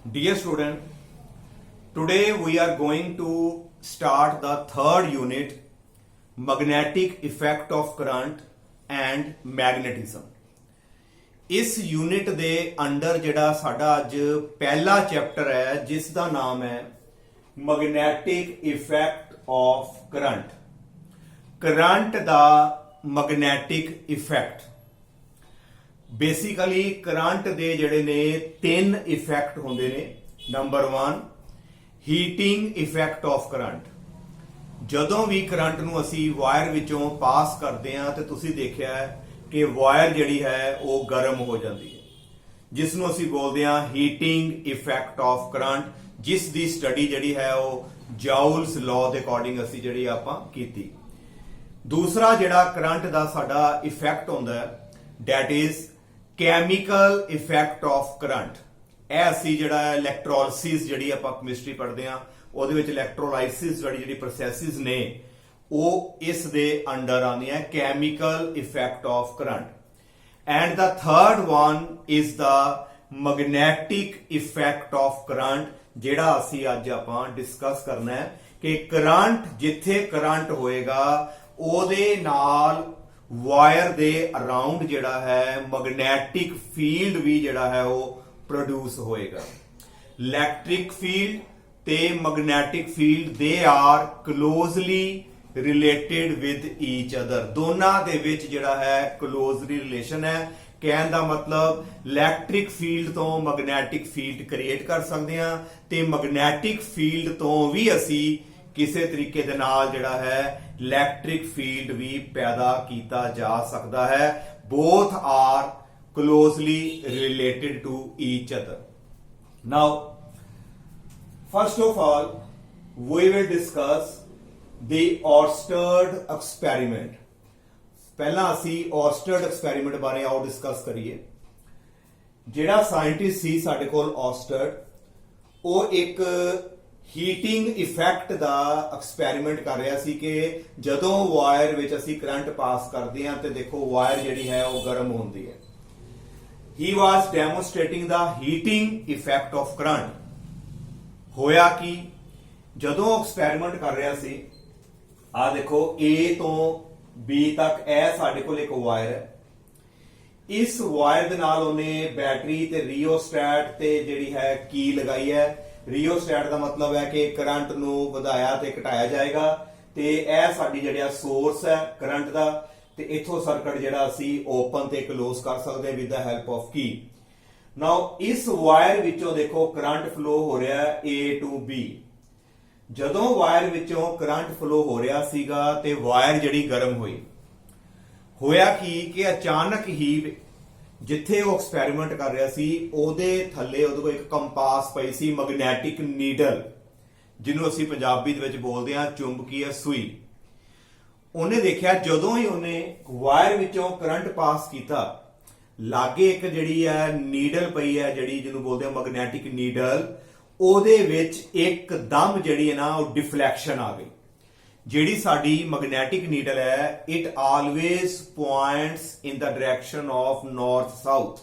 Dear student, today we are going to start the third unit, magnetic effect of current and magnetism. ਇਸ unit ਦੇ under ਜਿਹੜਾ ਸਾਡਾ ਅੱਜ ਪਹਿਲਾ chapter ਹੈ ਜਿਸ ਦਾ ਨਾਮ ਹੈ magnetic effect of current. Current the magnetic effect. Basically current ਦੇ ਜਿਹੜੇ ਨੇ ਤਿੰਨ ਇਫੈਕਟ ਹੁੰਦੇ ਨੇ। Number 1 heating effect of current. ਜਦੋਂ ਵੀ ਕਰੰਟ ਨੂੰ ਅਸੀਂ ਵਾਇਰ ਵਿੱਚੋਂ ਪਾਸ ਕਰਦੇ ਹਾਂ ਤੇ ਤੁਸੀਂ ਦੇਖਿਆ ਹੈ ਕਿ ਵਾਇਰ ਜਿਹੜੀ ਹੈ ਉਹ ਗਰਮ ਹੋ ਜਾਂਦੀ ਹੈ, ਜਿਸ ਨੂੰ ਅਸੀਂ ਬੋਲਦੇ ਹਾਂ ਹੀਟਿੰਗ ਇਫੈਕਟ ਆਫ ਕਰੰਟ, ਜਿਸ ਦੀ ਸਟੱਡੀ ਜਿਹੜੀ ਹੈ ਉਹ ਜਾਊਲਸ ਲਾਅ ਦੇ ਅਕੋਰਡਿੰਗ ਅਸੀਂ ਜਿਹੜੀ ਆਪਾਂ ਕੀਤੀ। ਦੂਸਰਾ ਜਿਹੜਾ ਕਰੰਟ ਦਾ ਸਾਡਾ ਇਫੈਕਟ ਹੁੰਦਾ ਹੈ that is chemical effect of current. ਇਹ ਅਸੀਂ ਜਿਹੜਾ ਇਲੈਕਟ੍ਰੋਲਿਸਿਸ ਜਿਹੜੀ ਆਪਾਂ ਕੈਮਿਸਟਰੀ ਪੜ੍ਹਦੇ ਹਾਂ ਉਹਦੇ ਵਿੱਚ ਇਲੈਕਟ੍ਰੋਲਾਈਸਿਸ ਜਿਹੜੀ ਪ੍ਰੋਸੈਸਿਸ ਨੇ ਉਹ ਇਸ ਦੇ ਅੰਡਰ ਆਉਂਦੀਆਂ, chemical effect of current. And the third one is the magnetic effect of current, ਜਿਹੜਾ ਅਸੀਂ ਅੱਜ ਆਪਾਂ ਡਿਸਕਸ ਕਰਨਾ ਹੈ ਕਿ ਕਰੰਟ ਜਿੱਥੇ ਕਰੰਟ ਹੋਏਗਾ ਉਹਦੇ ਨਾਲ ਵਾਇਰ ਦੇ ਅਰਾਊਂਡ ਜਿਹੜਾ ਹੈ ਮੈਗਨੈਟਿਕ ਫੀਲਡ ਵੀ ਜਿਹੜਾ ਹੈ ਉਹ ਪ੍ਰੋਡਿਊਸ ਹੋਏਗਾ। ਇਲੈਕਟ੍ਰਿਕ ਫੀਲਡ ਤੇ magnetic field they are closely related with each other. ਦੋਨਾਂ ਦੇ ਵਿੱਚ ਜਿਹੜਾ ਹੈ ਕਲੋਜ਼ਲੀ ਰਿਲੇਸ਼ਨ ਹੈ। ਕਹਿਣ ਦਾ ਮਤਲਬ ਇਲੈਕਟ੍ਰਿਕ ਫੀਲਡ ਤੋਂ ਮੈਗਨੈਟਿਕ ਫੀਲਡ ਕ੍ਰੀਏਟ ਕਰ ਸਕਦੇ ਹਾਂ ਤੇ ਮੈਗਨੈਟਿਕ ਫੀਲਡ ਤੋਂ ਵੀ ਅਸੀਂ ਕਿਸੇ ਤਰੀਕੇ ਦੇ ਨਾਲ ਜਿਹੜਾ ਹੈ ਇਲੈਕਟ੍ਰਿਕ ਫੀਲਡ ਵੀ ਪੈਦਾ ਕੀਤਾ ਜਾ ਸਕਦਾ ਹੈ। Both are closely related to each other. Now first of all we will discuss the Oersted experiment। ਪਹਿਲਾਂ ਅਸੀਂ Oersted experiment ਬਾਰੇ ਆਓ ਡਿਸਕਸ ਕਰੀਏ। ਜਿਹੜਾ ਸਾਇੰਟਿਸਟ ਸੀ ਸਾਡੇ ਕੋਲ Oersted, ਉਹ ਇੱਕ ਹੀਟਿੰਗ ਇਫੈਕਟ ਦਾ ਐਕਸਪੈਰੀਮੈਂਟ ਕਰ ਰਿਹਾ ਸੀ ਕਿ ਜਦੋਂ ਵਾਇਰ ਵਿੱਚ ਅਸੀਂ ਕਰੰਟ ਪਾਸ ਕਰਦੇ ਹਾਂ ਤੇ ਦੇਖੋ ਵਾਇਰ ਜਿਹੜੀ ਹੈ ਉਹ ਗਰਮ ਹੁੰਦੀ ਹੈ। he was demonstrating the heating effect of current। ਹੋਇਆ ਕਿ ਜਦੋਂ ਐਕਸਪੈਰੀਮੈਂਟ ਕਰ ਰਿਹਾ ਸੀ, ਆ ਦੇਖੋ A ਤੋਂ B ਤੱਕ ਇਹ ਸਾਡੇ ਕੋਲ ਇੱਕ ਵਾਇਰ ਹੈ। ਇਸ ਵਾਇਰ ਦੇ ਨਾਲ ਉਹਨੇ ਬੈਟਰੀ ਤੇ ਰਿਓਸਟੈਟ ਤੇ ਜਿਹੜੀ ਹੈ ਕੀ ਲਗਾਈ ਹੈ। ਰਿਓਸਟੈਟ ਦਾ ਮਤਲਬ ਹੈ ਕਿ ਕਰੰਟ ਨੂੰ ਵਧਾਇਆ ਤੇ ਘਟਾਇਆ ਜਾਏਗਾ ਤੇ ਇਹ ਸਾਡੀ ਜਿਹੜਾ ਸੋਰਸ ਹੈ ਕਰੰਟ ਦਾ, ਤੇ ਇੱਥੋਂ ਸਰਕਟ ਜਿਹੜਾ ਅਸੀਂ ਓਪਨ ਤੇ ਕਲੋਜ਼ ਕਰ ਸਕਦੇ ਹਾਂ ਵਿਦ ਦਾ ਹੈਲਪ ਆਫ ਕੀ। ਨਾਓ ਇਸ ਵਾਇਰ ਵਿੱਚੋਂ ਦੇਖੋ ਕਰੰਟ ਫਲੋ ਹੋ ਰਿਹਾ ਹੈ A to B। ਜਦੋਂ ਵਾਇਰ ਵਿੱਚੋਂ ਕਰੰਟ ਫਲੋ ਹੋ ਰਿਹਾ ਸੀਗਾ ਤੇ ਵਾਇਰ ਜਿਹੜੀ ਗਰਮ ਹੋਈ, ਹੋਇਆ ਕਿ ਅਚਾਨਕ ਹੀ ਜਿੱਥੇ ਉਹ ਐਕਸਪੈਰੀਮੈਂਟ ਕਰ ਰਿਹਾ ਸੀ ਉਹਦੇ ਥੱਲੇ ਉਹਦੇ ਕੋਲ ਇੱਕ ਕੰਪਾਸ ਪਈ ਸੀ, ਮੈਗਨੈਟਿਕ ਨੀਡਲ, ਜਿਹਨੂੰ ਅਸੀਂ ਪੰਜਾਬੀ ਦੇ ਵਿੱਚ ਬੋਲਦੇ ਹਾਂ ਚੁੰਬਕੀय ਸੂਈ। ਉਹਨੇ ਦੇਖਿਆ ਜਦੋਂ ਹੀ ਉਹਨੇ ਵਾਇਰ ਵਿੱਚੋਂ ਕਰੰਟ ਪਾਸ ਕੀਤਾ, ਲਾਗੇ ਇੱਕ ਜਿਹੜੀ ਹੈ ਨੀਡਲ ਪਈ ਹੈ ਜਿਹੜੀ ਜਿਹਨੂੰ ਬੋਲਦੇ ਆ ਮੈਗਨੈਟਿਕ ਨੀਡਲ, ਉਹਦੇ ਵਿੱਚ ਇੱਕਦਮ ਜਿਹੜੀ ਹੈ ਨਾ ਉਹ ਡਿਫਲੈਕਸ਼ਨ ਆ ਗਈ। ਜਿਹੜੀ ਸਾਡੀ ਮੈਗਨੈਟਿਕ ਨੀਡਲ ਹੈ it always points in the direction of north south.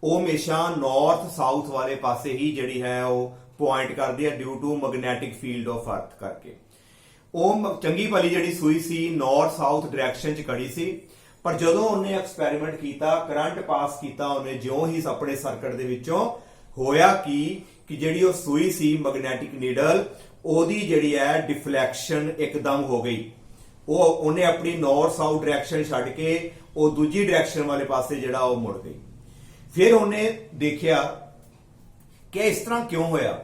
ਉਹ ਹਮੇਸ਼ਾ ਨਾਰਥ ਸਾਊਥ ਵਾਲੇ ਪਾਸੇ ਹੀ ਜਿਹੜੀ ਹੈ ਉਹ ਪੁਆਇੰਟ ਕਰਦੀ ਹੈ due to magnetic field of earth ਕਰਕੇ। ਉਹ ਚੰਗੀ ਭਲੀ ਜਿਹੜੀ ਸੂਈ ਸੀ ਨਾਰਥ ਸਾਊਥ ਡਾਇਰੈਕਸ਼ਨ 'ਚ ਖੜੀ ਸੀ, ਪਰ ਜਦੋਂ ਉਹਨੇ ਐਕਸਪੈਰੀਮੈਂਟ ਕੀਤਾ, ਕਰੰਟ ਪਾਸ ਕੀਤਾ ਉਹਨੇ ਜਿਉਂ ਹੀ ਆਪਣੇ ਸਰਕਟ ਦੇ ਵਿੱਚੋਂ, ਹੋਇਆ ਕਿ ਜਿਹੜੀ ਉਹ ਸੂਈ ਸੀ ਮੈਗਨੈਟਿਕ ਨੀਡਲ ਉਹਦੀ ਜਿਹੜੀ ਹੈ ਡਿਫਲੈਕਸ਼ਨ ਇੱਕਦਮ ਹੋ ਗਈ। ਉਹਨੇ ਆਪਣੀ ਨਾਰਥ ਸਾਊਥ ਡਾਇਰੈਕਸ਼ਨ ਛੱਡ ਕੇ ਉਹ ਦੂਜੀ ਡਾਇਰੈਕਸ਼ਨ ਵਾਲੇ ਪਾਸੇ ਜਿਹੜਾ ਉਹ ਮੁੜ ਗਈ। ਫਿਰ ਉਹਨੇ ਦੇਖਿਆ ਕਿ ਇਸ ਤਰ੍ਹਾਂ ਕਿਉਂ ਹੋਇਆ।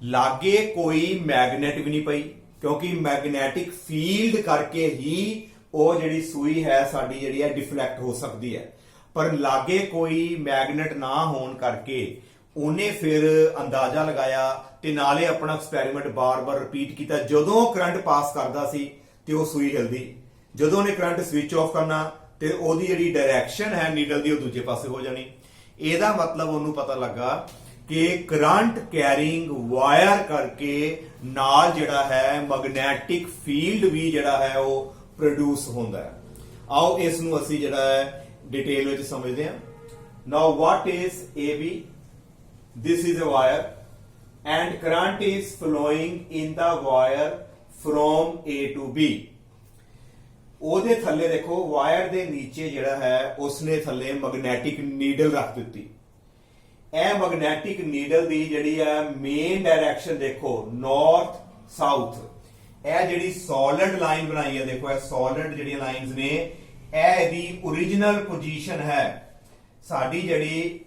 ਲਾਗੇ ਕੋਈ ਮੈਗਨੇਟ ਵੀ ਨਹੀਂ ਪਈ, ਕਿਉਂਕਿ ਮੈਗਨੈਟਿਕ ਫੀਲਡ ਕਰਕੇ ਹੀ ਉਹ ਜਿਹੜੀ ਸੂਈ ਹੈ ਸਾਡੀ ਜਿਹੜੀ ਹੈ ਡਿਫਲੈਕਟ ਹੋ ਸਕਦੀ ਹੈ, ਪਰ ਲਾਗੇ ਕੋਈ ਮੈਗਨੇਟ ਨਾ ਹੋਣ ਕਰਕੇ ਉਹਨੇ ਫਿਰ ਅੰਦਾਜ਼ਾ ਲਗਾਇਆ ਤੇ ਨਾਲੇ ਆਪਣਾ ਐਕਸਪੈਰੀਮੈਂਟ ਬਾਰ-ਬਾਰ ਰਿਪੀਟ ਕੀਤਾ। ਜਦੋਂ ਕਰੰਟ ਪਾਸ ਕਰਦਾ ਸੀ ਤੇ ਉਹ ਸੂਈ ਹਿਲਦੀ, ਜਦੋਂ ਉਹਨੇ ਕਰੰਟ ਸਵਿਚ ਆਫ ਕਰਨਾ ਤੇ ਉਹਦੀ ਜਿਹੜੀ ਡਾਇਰੈਕਸ਼ਨ ਹੈ ਨੀਡਲ ਦੀ ਉਹ ਦੂਜੇ ਪਾਸੇ ਹੋ ਜਾਣੀ। ਇਹਦਾ ਮਤਲਬ ਉਹਨੂੰ ਪਤਾ ਲੱਗਾ ਕਿ ਕਰੰਟ ਕੈਰਿੰਗ ਵਾਇਰ ਕਰਕੇ ਨਾਲ ਜਿਹੜਾ ਹੈ ਮੈਗਨੈਟਿਕ ਫੀਲਡ ਵੀ ਜਿਹੜਾ ਹੈ ਉਹ ਪ੍ਰੋਡਿਊਸ ਹੁੰਦਾ ਹੈ। ਆਓ ਇਸ ਨੂੰ ਅਸੀਂ ਜਿਹੜਾ ਹੈ ਡਿਟੇਲ ਵਿੱਚ ਸਮਝਦੇ ਹਾਂ। Now what is AB? This is a wire and current is flowing in the wire from A to B. ਉਹਦੇ ਥੱਲੇ ਦੇਖੋ ਵਾਇਰ ਦੇ ਨੀਚੇ ਜਿਹੜਾ ਹੈ ਉਸਨੇ ਥੱਲੇ ਮੈਗਨੈਟਿਕ ਨੀਡਲ ਰੱਖ ਦਿੱਤੀ। ਇਹ ਮੈਗਨੈਟਿਕ ਨੀਡਲ ਦੀ ਜਿਹੜੀ ਹੈ ਮੇਨ ਡਾਇਰੈਕਸ਼ਨ ਦੇਖੋ ਨਾਰਥ ਸਾਊਥ। ਇਹ ਜਿਹੜੀ ਸੋਲਿਡ ਲਾਈਨ ਬਣਾਈ ਹੈ ਦੇਖੋ, ਇਹ ਸੋਲਿਡ ਜਿਹੜੀਆਂ ਲਾਈਨਸ ਨੇ ਇਹ ਇਹਦੀ ओरिजिनल ਪੋਜੀਸ਼ਨ ਹੈ। ਸਾਡੀ ਜਿਹੜੀ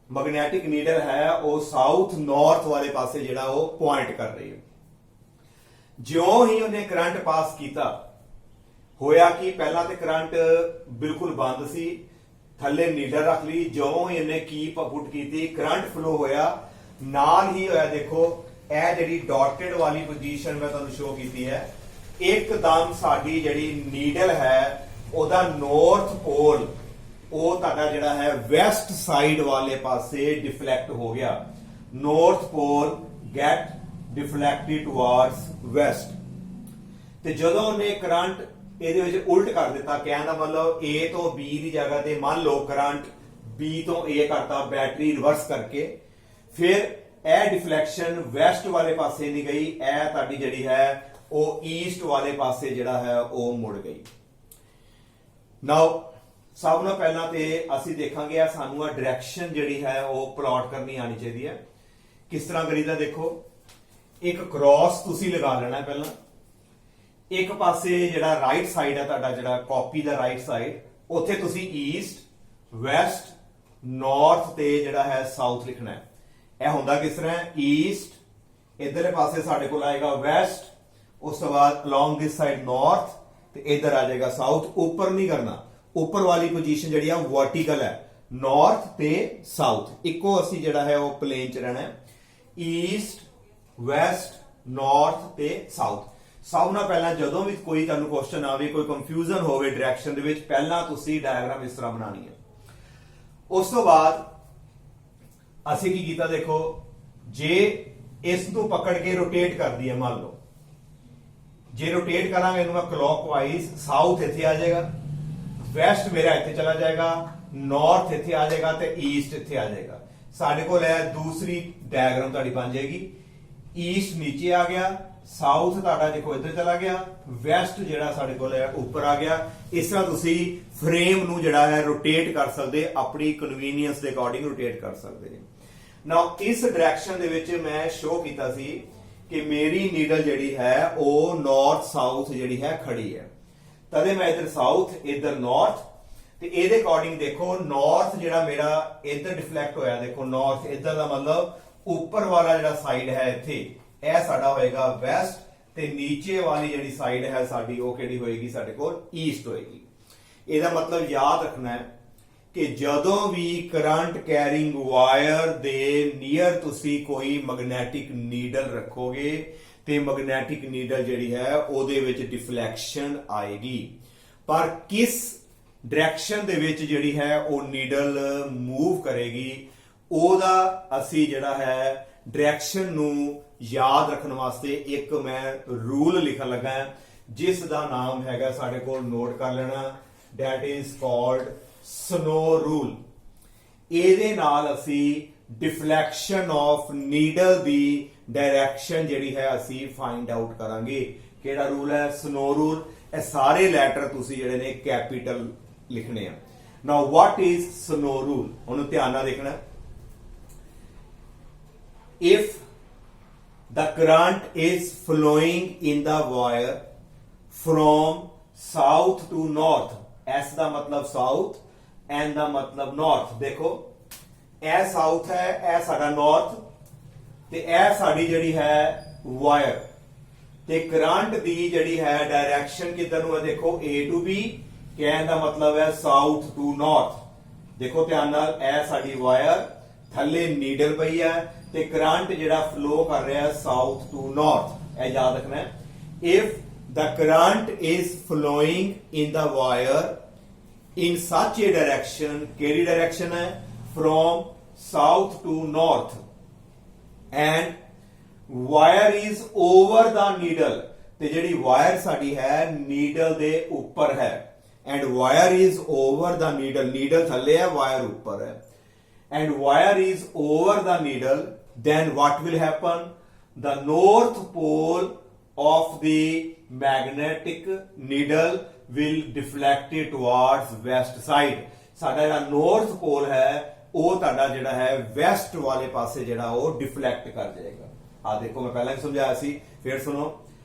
ਮੈਗਨੈਟਿਕ ਨੀਡਲ ਹੈ ਉਹ ਸਾਊਥ ਨਾਰਥ ਵਾਲੇ ਪਾਸੇ ਜਿਹੜਾ ਉਹ ਪੁਆਇੰਟ ਕਰ ਰਹੀ ਹੈ। ਜਿਉਂ ਹੀ ਉਹਨੇ ਕਰੰਟ ਪਾਸ ਕੀਤਾ ਹੋਇਆ ਕਿ ਪਹਿਲਾਂ ਤੇ ਕਰੰਟ ਬਿਲਕੁਲ ਬੰਦ ਸੀ, ਥੱਲੇ ਨੀਡਲ ਰੱਖ ਲਈ, ਜਿਉਂ ਹੀ ਇਹਨੇ ਕੀਪ ਪੁੱਟ ਕੀਤੀ ਕਰੰਟ ਫਲੋ ਹੋਇਆ, ਨਾਲ ਹੀ ਹੋਇਆ ਦੇਖੋ ਇਹ ਜਿਹੜੀ ਡਾਟਡ ਵਾਲੀ ਪੋਜੀਸ਼ਨ ਮੈਂ ਤੁਹਾਨੂੰ ਸ਼ੋ ਕੀਤੀ ਹੈ, ਇੱਕਦਮ ਸਾਡੀ ਜਿਹੜੀ ਨੀਡਲ ਹੈ ਉਹਦਾ ਨਾਰਥ ਪੋਲ ਉਹ ਤੁਹਾਡਾ ਜਿਹੜਾ ਹੈ ਵੈਸਟ ਸਾਈਡ ਵਾਲੇ ਪਾਸੇ ਡਿਫਲੈਕਟ ਹੋ ਗਿਆ। ਨਾਰਥ ਪੋਲ ਗੈਟ ਡਿਫਲੈਕਟਡ ਟੁਵਾਰਡਸ ਵੈਸਟ। ਤੇ ਜਦੋਂ ਉਹਨੇ ਕਰੰਟ ਇਹਦੇ ਵਿੱਚ ਉਲਟ ਕਰ ਦਿੱਤਾ, ਕਹਿਣ ਦਾ ਮਤਲਬ A ਤੋਂ B ਦੀ ਜਗ੍ਹਾ ਤੇ ਮੰਨ ਲਓ ਕਰੰਟ B ਤੋਂ A ਕਰਤਾ ਬੈਟਰੀ ਰਿਵਰਸ ਕਰਕੇ, ਫਿਰ ਇਹ ਡਿਫਲੈਕਸ਼ਨ ਵੈਸਟ ਵਾਲੇ ਪਾਸੇ ਨਹੀਂ ਗਈ, ਇਹ ਤੁਹਾਡੀ ਜਿਹੜੀ ਹੈ ਉਹ ਈਸਟ ਵਾਲੇ ਪਾਸੇ ਜਿਹੜਾ ਹੈ ਉਹ ਮੁੜ ਗਈ। ਨਾਓ ਸਭ ਤੋਂ ਪਹਿਲਾਂ ਤੇ ਅਸੀਂ ਦੇਖਾਂਗੇ ਆ ਸਾਨੂੰ ਆ ਡਾਇਰੈਕਸ਼ਨ ਜਿਹੜੀ ਹੈ ਉਹ ਪਲਾਟ ਕਰਨੀ ਆਣੀ ਚਾਹੀਦੀ ਹੈ। ਕਿਸ ਤਰ੍ਹਾਂ ਕਰੀਦਾ ਦੇਖੋ, ਇੱਕ ਕ੍ਰਾਸ ਤੁਸੀਂ ਲਗਾ ਲੈਣਾ ਪਹਿਲਾਂ। ਇੱਕ ਪਾਸੇ ਜਿਹੜਾ ਰਾਈਟ ਸਾਈਡ ਹੈ ਤੁਹਾਡਾ ਜਿਹੜਾ ਕਾਪੀ ਦਾ ਰਾਈਟ ਸਾਈਡ, ਉੱਥੇ ਤੁਸੀਂ ਈਸਟ ਵੈਸਟ ਨਾਰਥ ਤੇ ਜਿਹੜਾ ਹੈ ਸਾਊਥ ਲਿਖਣਾ ਹੈ। ਇਹ ਹੁੰਦਾ ਕਿਸ ਤਰ੍ਹਾਂ, ਈਸਟ ਇਧਰਲੇ ਪਾਸੇ ਸਾਡੇ ਕੋਲ ਆਏਗਾ ਵੈਸਟ, ਉਸ ਤੋਂ ਬਾਅਦ ਅਲੋਂਗ ਦਿਸ ਸਾਈਡ ਨਾਰਥ ਤੇ ਇਧਰ ਆ ਜਾਏਗਾ ਸਾਊਥ। ਉੱਪਰ ਨਹੀਂ ਕਰਨਾ, ਉੱਪਰ ਵਾਲੀ ਪੋਜੀਸ਼ਨ ਜਿਹੜੀ ਆ ਵਰਟੀਕਲ ਹੈ, ਨਾਰਥ ਤੇ ਸਾਊਥ ਇੱਕੋ ਅਸੀਂ ਜਿਹੜਾ ਹੈ ਉਹ ਪਲੇਨ ਚ ਰਹਿਣਾ ਹੈ। ਈਸਟ ਵੈਸਟ ਨਾਰਥ ਤੇ ਸਾਊਥ। ਸਭ ਨਾਲ ਪਹਿਲਾਂ ਜਦੋਂ ਵੀ ਕੋਈ ਤੁਹਾਨੂੰ ਕੁਐਸਚਨ ਆਵੇ, ਕੋਈ ਕੰਫਿਊਜ਼ਨ ਹੋਵੇ ਡਾਇਰੈਕਸ਼ਨ ਦੇ ਵਿੱਚ, ਪਹਿਲਾਂ ਤੁਸੀਂ ਡਾਇਗਰਾਮ ਇਸ ਤਰ੍ਹਾਂ ਬਣਾਣੀ ਹੈ। ਉਸ ਤੋਂ ਬਾਅਦ ਅਸੀਂ ਕੀ ਕੀਤਾ ਦੇਖੋ, ਜੇ ਇਸ ਨੂੰ ਪਕੜ ਕੇ ਰੋਟੇਟ ਕਰਦੀ ਹੈ, ਮੰਨ ਲਓ ਜੇ ਰੋਟੇਟ ਕਰਾਂਗੇ ਇਹਨੂੰ ਮੈਂ ਕਲੌਕਵਾਈਜ਼, ਸਾਊਥ ਇੱਥੇ ਆ ਜਾਏਗਾ, ਵੈਸਟ ਮੇਰਾ ਇੱਥੇ ਚਲਾ ਜਾਏਗਾ, ਨਾਰਥ ਇੱਥੇ ਆ ਜਾਏਗਾ ਤੇ ਈਸਟ ਇੱਥੇ ਆ ਜਾਏਗਾ। ਸਾਡੇ ਕੋਲ ਹੈ ਦੂਸਰੀ ਡਾਇਗਰਾਮ ਤੁਹਾਡੀ ਬਣ ਜਾਏਗੀ, ਈਸਟ ਨੀਚੇ ਆ ਗਿਆ, ਸਾਊਥ ਤੁਹਾਡਾ ਦੇਖੋ ਇੱਧਰ ਚਲਾ ਗਿਆ, ਵੈਸਟ ਜਿਹੜਾ ਸਾਡੇ ਕੋਲ ਹੈ ਉੱਪਰ ਆ ਗਿਆ। ਇਸ ਤਰ੍ਹਾਂ ਤੁਸੀਂ ਫਰੇਮ ਨੂੰ ਜਿਹੜਾ ਹੈ ਰੋਟੇਟ ਕਰ ਸਕਦੇ, ਆਪਣੀ ਕਨਵੀਨੀਅੰਸ ਦੇ ਅਕੋਰਡਿੰਗ ਰੋਟੇਟ ਕਰ ਸਕਦੇ। ਨਾਓ ਇਸ ਡਾਇਰੈਕਸ਼ਨ ਦੇ ਵਿੱਚ ਮੈਂ ਸ਼ੋ ਕੀਤਾ ਸੀ ਕਿ ਮੇਰੀ ਨੀਡਲ ਜਿਹੜੀ ਹੈ ਉਹ ਨਾਰਥ ਸਾਊਥ ਜਿਹੜੀ ਹੈ ਖੜੀ ਹੈ, ਤਦੇ ਮੈਂ ਇੱਧਰ ਸਾਊਥ ਇੱਧਰ ਨਾਰਥ, ਤੇ ਇਹਦੇ ਅਕੋਰਡਿੰਗ ਦੇਖੋ ਨਾਰਥ ਜਿਹੜਾ ਮੇਰਾ ਇੱਧਰ ਡਿਫਲੈਕਟ ਹੋਇਆ, ਦੇਖੋ ਨਾਰਥ ਇੱਧਰ ਦਾ ਮਤਲਬ ਉੱਪਰ ਵਾਲਾ ਜਿਹੜਾ ਸਾਈਡ ਹੈ ਇੱਥੇ ਇਹ ਸਾਡਾ ਹੋਏਗਾ ਵੈਸਟ, ਤੇ ਨੀਚੇ ਵਾਲੀ ਜਿਹੜੀ ਸਾਈਡ ਹੈ ਸਾਡੀ ਉਹ ਕਿਹੜੀ ਹੋਏਗੀ, ਸਾਡੇ ਕੋਲ ਈਸਟ ਹੋਏਗੀ। ਇਹਦਾ ਮਤਲਬ ਯਾਦ ਰੱਖਣਾ ਹੈ ਕਿ ਜਦੋਂ ਵੀ ਕਰੰਟ ਕੈਰਿੰਗ ਵਾਇਰ ਦੇ ਨੀਅਰ ਤੁਸੀਂ ਕੋਈ ਮੈਗਨੈਟਿਕ ਨੀਡਲ ਰੱਖੋਗੇ ਤੇ ਮੈਗਨੈਟਿਕ ਨੀਡਲ ਜਿਹੜੀ ਹੈ ਉਹਦੇ ਵਿੱਚ ਡਿਫਲੈਕਸ਼ਨ ਆਏਗੀ, ਪਰ ਕਿਸ ਡਾਇਰੈਕਸ਼ਨ ਦੇ ਵਿੱਚ ਜਿਹੜੀ ਹੈ ਉਹ ਨੀਡਲ ਮੂਵ ਕਰੇਗੀ ਉਹਦਾ ਅਸੀਂ ਜਿਹੜਾ ਹੈ ਡਾਇਰੈਕਸ਼ਨ ਨੂੰ ਯਾਦ ਰੱਖਣ ਵਾਸਤੇ ਇੱਕ ਮੈਂ ਰੂਲ ਲਿਖਣ ਲੱਗਾ ਹਾਂ, ਜਿਸ ਦਾ ਨਾਮ ਹੈਗਾ ਸਾਡੇ ਕੋਲ, ਨੋਟ ਕਰ ਲੈਣਾ, that is called snow rule। ਇਹਦੇ ਨਾਲ ਅਸੀਂ ਡਿਫਲੈਕਸ਼ਨ ਆਫ ਨੀਡਲ ਦੀ ਡਾਇਰੈਕਸ਼ਨ ਜਿਹੜੀ ਹੈ ਅਸੀਂ ਫਾਈਂਡ ਆਊਟ ਕਰਾਂਗੇ। ਕਿਹੜਾ ਰੂਲ ਹੈ? Snow rule. ਇਹ ਸਾਰੇ ਲੈਟਰ ਤੁਸੀਂ ਜਿਹੜੇ ਨੇ ਕੈਪੀਟਲ ਲਿਖਣੇ ਆ। ਨਾਓ ਵਾਟ ਇਜ਼ ਸਨੋ ਰੂਲ? ਉਹਨੂੰ ਧਿਆਨ ਨਾਲ ਦੇਖਣਾ। if the current is flowing in the wire from south to north, S ਦਾ ਮਤਲਬ south, N ਦਾ ਮਤਲਬ north। ਦੇਖੋ ਇਹ south ਹੈ, ਇਹ ਸਾਡਾ north, ਤੇ ਇਹ ਸਾਡੀ ਜਿਹੜੀ ਹੈ ਵਾਇਰ, ਤੇ ਕਰੰਟ ਦੀ ਜਿਹੜੀ ਹੈ ਡਾਇਰੈਕਸ਼ਨ ਕਿੱਧਰ ਨੂੰ ਹੈ? ਦੇਖੋ A to B, ਕਹਿਣ ਦਾ ਮਤਲਬ ਹੈ south to north। ਦੇਖੋ ਧਿਆਨ ਨਾਲ, ਇਹ ਸਾਡੀ ਵਾਇਰ, ਥੱਲੇ ਨੀਡਲ ਪਈ ਹੈ, ਤੇ ਕਰੰਟ ਜਿਹੜਾ ਫਲੋ ਕਰ ਰਿਹਾ ਹੈ ਸਾਊਥ ਟੂ ਨਾਰਥ। ਇਹ ਯਾਦ ਰੱਖਣਾ ਹੈ। If the current is flowing in the wire in such a direction, ਕਿਹੜੀ ਡਾਇਰੈਕਸ਼ਨ ਹੈ? from south to north, and wire is over the needle, ਤੇ ਜਿਹੜੀ ਵਾਇਰ ਸਾਡੀ ਹੈ ਨੀਡਲ ਦੇ ਉੱਪਰ ਹੈ, and wire is over the needle, needle ਥੱਲੇ ਹੈ, ਵਾਇਰ ਉੱਪਰ ਹੈ, and wire is over the needle, then what will happen? The north pole of the magnetic needle will deflect it towards west side. ਸਾਡਾ ਜਿਹੜਾ north pole ਹੈ ਉਹ ਤੁਹਾਡਾ ਜਿਹੜਾ ਹੈ west ਵਾਲੇ ਪਾਸੇ ਜਿਹੜਾ ਉਹ deflect ਕਰ ਜਾਏਗਾ। ਆ ਦੇਖੋ ਮੈਂ ਪਹਿਲਾਂ ਹੀ ਸਮਝਾਇਆ ਸੀ, ਫਿਰ ਸੁਣੋ।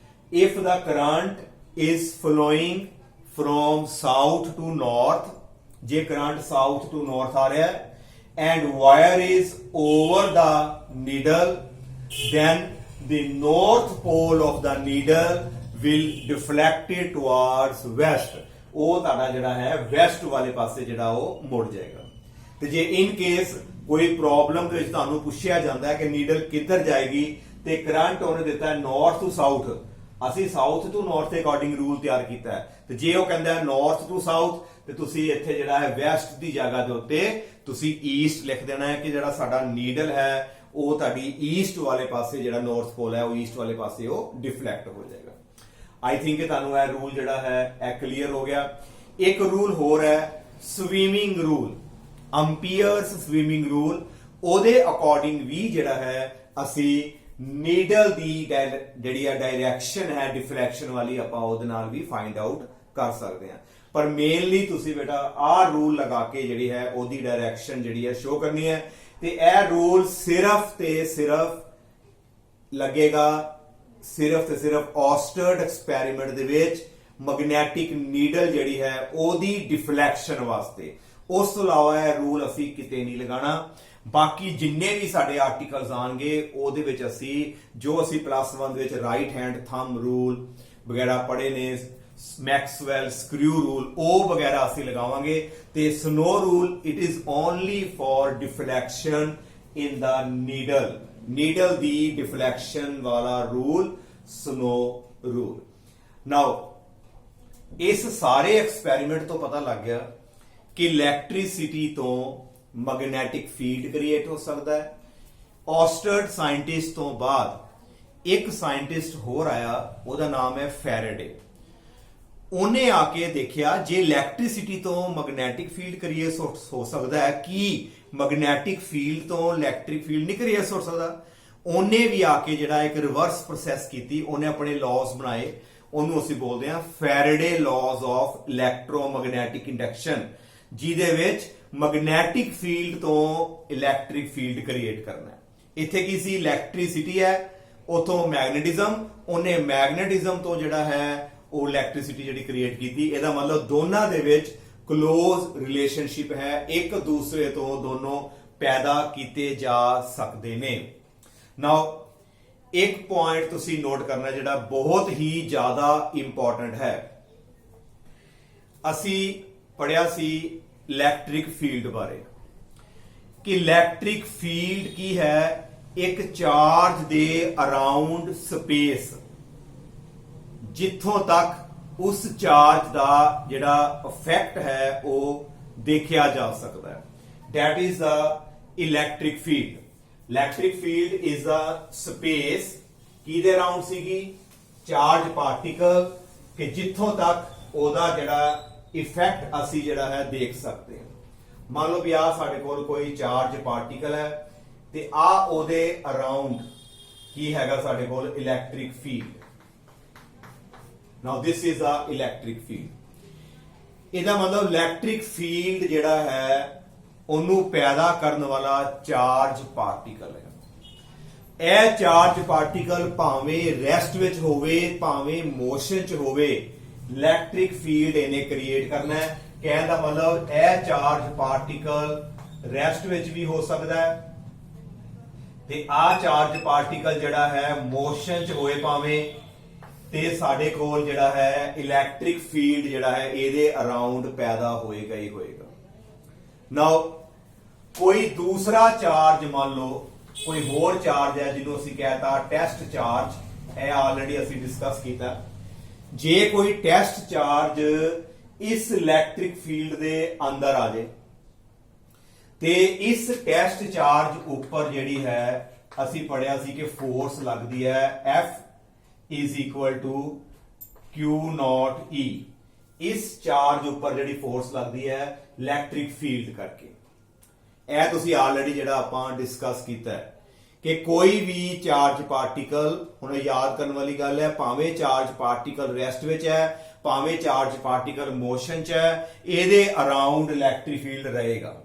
If the current is flowing from south to north, ਜੇ current south to north ਆ ਰਿਹਾ ਹੈ and wire is over the needle, then the north pole of the needle will deflect it towards west. ਉਹ ਤੁਹਾਡਾ ਜਿਹੜਾ ਹੈ west ਵਾਲੇ ਪਾਸੇ ਜਿਹੜਾ ਉਹ ਮੁੜ ਜਾਏਗਾ। ਤੇ ਜੇ ਇਨ ਕੇਸ ਕੋਈ ਪ੍ਰੋਬਲਮ ਦੇ ਵਿੱਚ ਤੁਹਾਨੂੰ ਪੁੱਛਿਆ ਜਾਂਦਾ ਹੈ ਕਿ ਨੀਡਲ ਕਿੱਧਰ ਜਾਏਗੀ ਤੇ ਕਰੰਟ ਉਹਨੇ ਦਿੱਤਾ ਹੈ ਨਾਰਥ ਟੂ ਸਾਊਥ, ਅਸੀਂ ਸਾਊਥ ਟੂ ਨਾਰਥ ਦੇ ਅਕੋਰਡਿੰਗ ਰੂਲ ਤਿਆਰ ਕੀਤਾ ਹੈ, ਤੇ ਜੇ ਉਹ ਕਹਿੰਦਾ ਹੈ ਨਾਰਥ ਟੂ ਸਾਊਥ ਤੇ ਤੁਸੀਂ ਇੱਥੇ ਜਿਹੜਾ ਹੈ ਵੈਸਟ ਦੀ ਜਗ੍ਹਾ ਦੇ ਉੱਤੇ ਤੁਸੀਂ ਈਸਟ ਲਿਖ ਦੇਣਾ ਹੈ ਕਿ ਜਿਹੜਾ ਸਾਡਾ ਨੀਡਲ ਹੈ ਉਹ ਤੁਹਾਡੀ ਈਸਟ ਵਾਲੇ ਪਾਸੇ ਜਿਹੜਾ ਨਾਰਥ ਪੋਲ ਹੈ ਉਹ ਈਸਟ ਵਾਲੇ ਪਾਸੇ ਉਹ ਡਿਫਲੈਕਟ ਹੋ ਜਾਏਗਾ। ਆਈ ਥਿੰਕ ਤੁਹਾਨੂੰ ਇਹ ਰੂਲ ਜਿਹੜਾ ਹੈ ਇਹ ਕਲੀਅਰ ਹੋ ਗਿਆ। ਇੱਕ ਰੂਲ ਹੋਰ ਹੈ ਸਵੀਮਿੰਗ ਰੂਲ, ਅੰਪੀਅਰਸ ਸਵੀਮਿੰਗ ਰੂਲ। ਉਹਦੇ ਅਕੋਰਡਿੰਗ ਵੀ ਜਿਹੜਾ ਹੈ ਅਸੀਂ ਨੀਡਲ ਦੀ ਜਿਹੜੀ ਆ ਡਾਇਰੈਕਸ਼ਨ ਹੈ ਡਿਫਲੈਕਸ਼ਨ ਵਾਲੀ ਆਪਾਂ ਉਹਦੇ ਨਾਲ ਵੀ ਫਾਈਂਡ ਆਊਟ ਕਰ ਸਕਦੇ ਹਾਂ। ਪਰ ਮੇਨਲੀ ਤੁਸੀਂ ਬੇਟਾ ਆਹ ਰੂਲ ਲਗਾ ਕੇ ਜਿਹੜੀ ਹੈ ਉਹਦੀ ਡਾਇਰੈਕਸ਼ਨ ਜਿਹੜੀ ਹੈ ਸ਼ੋ ਕਰਨੀ ਹੈ, ਤੇ ਇਹ ਰੂਲ ਸਿਰਫ ਤੇ ਸਿਰਫ ਲੱਗੇਗਾ ਸਿਰਫ ਤੇ ਸਿਰਫ ਔਸਟਰਡ ਐਕਸਪੈਰੀਮੈਂਟ ਦੇ ਵਿੱਚ ਮੈਗਨੈਟਿਕ ਨੀਡਲ ਜਿਹੜੀ ਹੈ ਉਹਦੀ ਡਿਫਲੈਕਸ਼ਨ ਵਾਸਤੇ। ਉਸ ਤੋਂ ਇਲਾਵਾ ਇਹ ਰੂਲ ਅਸੀਂ ਕਿਤੇ ਨਹੀਂ ਲਗਾਣਾ। ਬਾਕੀ ਜਿੰਨੇ ਵੀ ਸਾਡੇ ਆਰਟੀਕਲਸ ਆਣਗੇ ਉਹਦੇ ਵਿੱਚ ਅਸੀਂ ਜੋ ਅਸੀਂ +1 ਦੇ ਵਿੱਚ ਰਾਈਟ ਹੈਂਡ ਥੰਬ ਰੂਲ ਵਗੈਰਾ ਪੜ੍ਹੇ ਨੇ, ਮੈਕਸਵੈਲ ਸਕਰੂ ਰੂਲ, ਉਹ ਵਗੈਰਾ ਅਸੀਂ ਲਗਾਵਾਂਗੇ। ਤੇ snow rule it is only for deflection in the needle, needle ਦੀ ਡਿਫਲੈਕਸ਼ਨ ਵਾਲਾ ਰੂਲ ਸਨੋ ਰੂਲ। ਨਾਓ ਇਸ ਸਾਰੇ ਐਕਸਪੈਰੀਮੈਂਟ ਤੋਂ ਪਤਾ ਲੱਗ ਗਿਆ ਕਿ ਇਲੈਕਟ੍ਰਿਸਿਟੀ ਤੋਂ ਮੈਗਨੈਟਿਕ ਫੀਲਡ ਕ੍ਰੀਏਟ ਹੋ ਸਕਦਾ ਹੈ। ਔਸਟਰਡ ਸਾਇੰਟਿਸਟ ਤੋਂ ਬਾਅਦ ਇੱਕ ਸਾਇੰਟਿਸਟ ਹੋਰ ਆਇਆ, ਉਹਦਾ ਨਾਮ ਹੈ ਫੈਰਾਡੇ। ਉਹਨੇ ਆ ਕੇ ਦੇਖਿਆ ਜੇ ਇਲੈਕਟ੍ਰਿਸਿਟੀ ਤੋਂ ਮੈਗਨੈਟਿਕ ਫੀਲਡ ਕ੍ਰੀਏਟ ਹੋ ਸਕਦਾ ਹੈ, ਕੀ ਮੈਗਨੈਟਿਕ ਫੀਲਡ ਤੋਂ ਇਲੈਕਟ੍ਰਿਕ ਫੀਲਡ ਨਹੀਂ ਕ੍ਰੀਏਟ ਹੋ ਸਕਦਾ? ਉਹਨੇ ਵੀ ਆ ਕੇ ਜਿਹੜਾ ਇੱਕ ਰਿਵਰਸ ਪ੍ਰੋਸੈਸ ਕੀਤੀ, ਉਹਨੇ ਆਪਣੇ ਲਾਜ਼ ਬਣਾਏ, ਉਹਨੂੰ ਅਸੀਂ ਬੋਲਦੇ ਹਾਂ ਫੈਰਾਡੇ ਲਾਜ਼ ਆਫ ਇਲੈਕਟ੍ਰੋਮੈਗਨੈਟਿਕ ਇੰਡਕਸ਼ਨ, ਜਿਹਦੇ ਵਿੱਚ ਮੈਗਨੈਟਿਕ ਫੀਲਡ ਤੋਂ ਇਲੈਕਟ੍ਰਿਕ ਫੀਲਡ ਕ੍ਰੀਏਟ ਕਰਨਾ ਹੈ। ਇੱਥੇ ਕੀ ਸੀ? ਇਲੈਕਟ੍ਰਿਸਿਟੀ ਹੈ, ਉਥੋਂ ਮੈਗਨੇਟਿਜ਼ਮ, ਉਹਨੇ ਮੈਗਨੇਟਿਜ਼ਮ ਤੋਂ ਜਿਹੜਾ ਹੈ ਉਹ ਇਲੈਕਟ੍ਰਿਸਿਟੀ ਜਿਹੜੀ ਕ੍ਰੀਏਟ ਕੀਤੀ। ਇਹਦਾ ਮਤਲਬ ਦੋਨਾਂ ਦੇ ਵਿੱਚ ਕਲੋਜ਼ ਰਿਲੇਸ਼ਨਸ਼ਿਪ ਹੈ, ਇੱਕ ਦੂਸਰੇ ਤੋਂ ਦੋਨੋਂ ਪੈਦਾ ਕੀਤੇ ਜਾ ਸਕਦੇ ਨੇ। ਨਾਓ ਇੱਕ ਪੁਆਇੰਟ ਤੁਸੀਂ ਨੋਟ ਕਰਨਾ ਜਿਹੜਾ ਬਹੁਤ ਹੀ ਜ਼ਿਆਦਾ ਇੰਪੋਰਟੈਂਟ ਹੈ। ਅਸੀਂ ਪੜਿਆ ਸੀ ਇਲੈਕਟ੍ਰਿਕ ਫੀਲਡ ਬਾਰੇ ਕਿ ਇਲੈਕਟ੍ਰਿਕ ਫੀਲਡ ਕੀ ਹੈ? ਇੱਕ ਚਾਰਜ ਦੇ ਅਰਾਊਂਡ ਸਪੇਸ, ਜਿੱਥੋਂ ਤੱਕ ਉਸ ਚਾਰਜ ਦਾ ਜਿਹੜਾ ਇਫੈਕਟ ਹੈ ਉਹ ਦੇਖਿਆ ਜਾ ਸਕਦਾ ਹੈ, that is the electric field. Electric field is the space ਕਿਹਦੇ ਅਰਾਊਂਡ ਸੀਗੀ? ਚਾਰਜ ਪਾਰਟੀਕਲ, ਕਿ ਜਿੱਥੋਂ ਤੱਕ ਉਹਦਾ ਜਿਹੜਾ ਇਫੈਕਟ ਅਸੀਂ ਜਿਹੜਾ ਹੈ ਦੇਖ ਸਕਦੇ ਹਾਂ। ਮੰਨ ਲਓ ਵੀ ਆ ਸਾਡੇ ਕੋਲ ਕੋਈ ਚਾਰਜ ਪਾਰਟੀਕਲ ਹੈ ਤੇ ਆ ਉਹਦੇ ਅਰਾਊਂਡ ਕੀ ਹੈਗਾ ਸਾਡੇ ਕੋਲ? Electric field. Now this is a electric field. ਇਹਦਾ ਮਤਲਬ ਇਲੈਕਟ੍ਰਿਕ ਫੀਲਡ ਜਿਹੜਾ ਹੈ ਉਹਨੂੰ ਪੈਦਾ ਕਰਨ ਵਾਲਾ ਚਾਰਜ ਪਾਰਟੀਕਲ ਹੈ। ਇਹ ਚਾਰਜ ਪਾਰਟੀਕਲ ਭਾਵੇਂ ਰੈਸਟ ਵਿੱਚ ਹੋਵੇ ਭਾਵੇਂ ਮੋਸ਼ਨ 'ਚ ਹੋਵੇ, ਇਲੈਕਟ੍ਰਿਕ ਫੀਲਡ ਇਹਨੇ ਕ੍ਰੀਏਟ ਕਰਨਾ ਹੈ। ਕਹਿਣ ਦਾ ਮਤਲਬ ਇਹ ਚਾਰਜ ਪਾਰਟੀਕਲ ਰੈਸਟ ਵਿੱਚ ਵੀ ਹੋ ਸਕਦਾ ਹੈ ਤੇ ਆ ਚਾਰਜ ਪਾਰਟੀਕਲ ਜਿਹੜਾ ਹੈ ਮੋਸ਼ਨ 'ਚ ਹੋਏ ਭਾਵੇਂ, ਤੇ ਸਾਡੇ ਕੋਲ ਜਿਹੜਾ ਹੈ ਇਲੈਕਟ੍ਰਿਕ ਫੀਲਡ ਜਿਹੜਾ ਹੈ ਇਹਦੇ ਅਰਾਊਂਡ ਪੈਦਾ ਹੋਏਗਾ ਹੀ ਹੋਏਗਾ। ਨਾਓ ਕੋਈ ਦੂਸਰਾ ਚਾਰਜ, ਮੰਨ ਲਓ ਕੋਈ ਹੋਰ ਚਾਰਜ ਹੈ ਜਿਹਨੂੰ ਅਸੀਂ ਕਹਿਤਾ ਟੈਸਟ ਚਾਰਜ, ਇਹ ਆਲਰੇਡੀ ਅਸੀਂ ਡਿਸਕਸ ਕੀਤਾ। ਜੇ ਕੋਈ ਟੈਸਟ ਚਾਰਜ ਇਸ ਇਲੈਕਟ੍ਰਿਕ ਫੀਲਡ ਦੇ ਅੰਦਰ ਆ ਜਾਏ ਤੇ ਇਸ ਟੈਸਟ ਚਾਰਜ ਉੱਪਰ ਜਿਹੜੀ ਹੈ ਅਸੀਂ ਪੜਿਆ ਸੀ ਕਿ ਫੋਰਸ ਲੱਗਦੀ ਹੈ F is equal to Q naught E। ਇਸ ਚਾਰਜ ਉੱਪਰ ਜਿਹੜੀ ਫੋਰਸ ਲੱਗਦੀ ਹੈ ਇਲੈਕਟ੍ਰਿਕ ਫੀਲਡ ਕਰਕੇ, ਇਹ ਤੁਸੀਂ ਆਲਰੇਡੀ ਜਿਹੜਾ ਆਪਾਂ ਡਿਸਕਸ ਕੀਤਾ ਹੈ ਕਿ ਕੋਈ ਵੀ ਚਾਰਜ ਪਾਰਟੀਕਲ, ਹੁਣ ਯਾਦ ਕਰਨ ਵਾਲੀ ਗੱਲ ਹੈ, ਭਾਵੇਂ ਚਾਰਜ ਪਾਰਟੀਕਲ ਰੈਸਟ ਵਿੱਚ ਹੈ, ਭਾਵੇਂ ਚਾਰਜ ਪਾਰਟੀਕਲ ਮੋਸ਼ਨ 'ਚ ਹੈ, ਇਹਦੇ ਅਰਾਊਂਡ ਇਲੈਕਟ੍ਰਿਕ ਫੀਲਡ ਰਹੇਗਾ।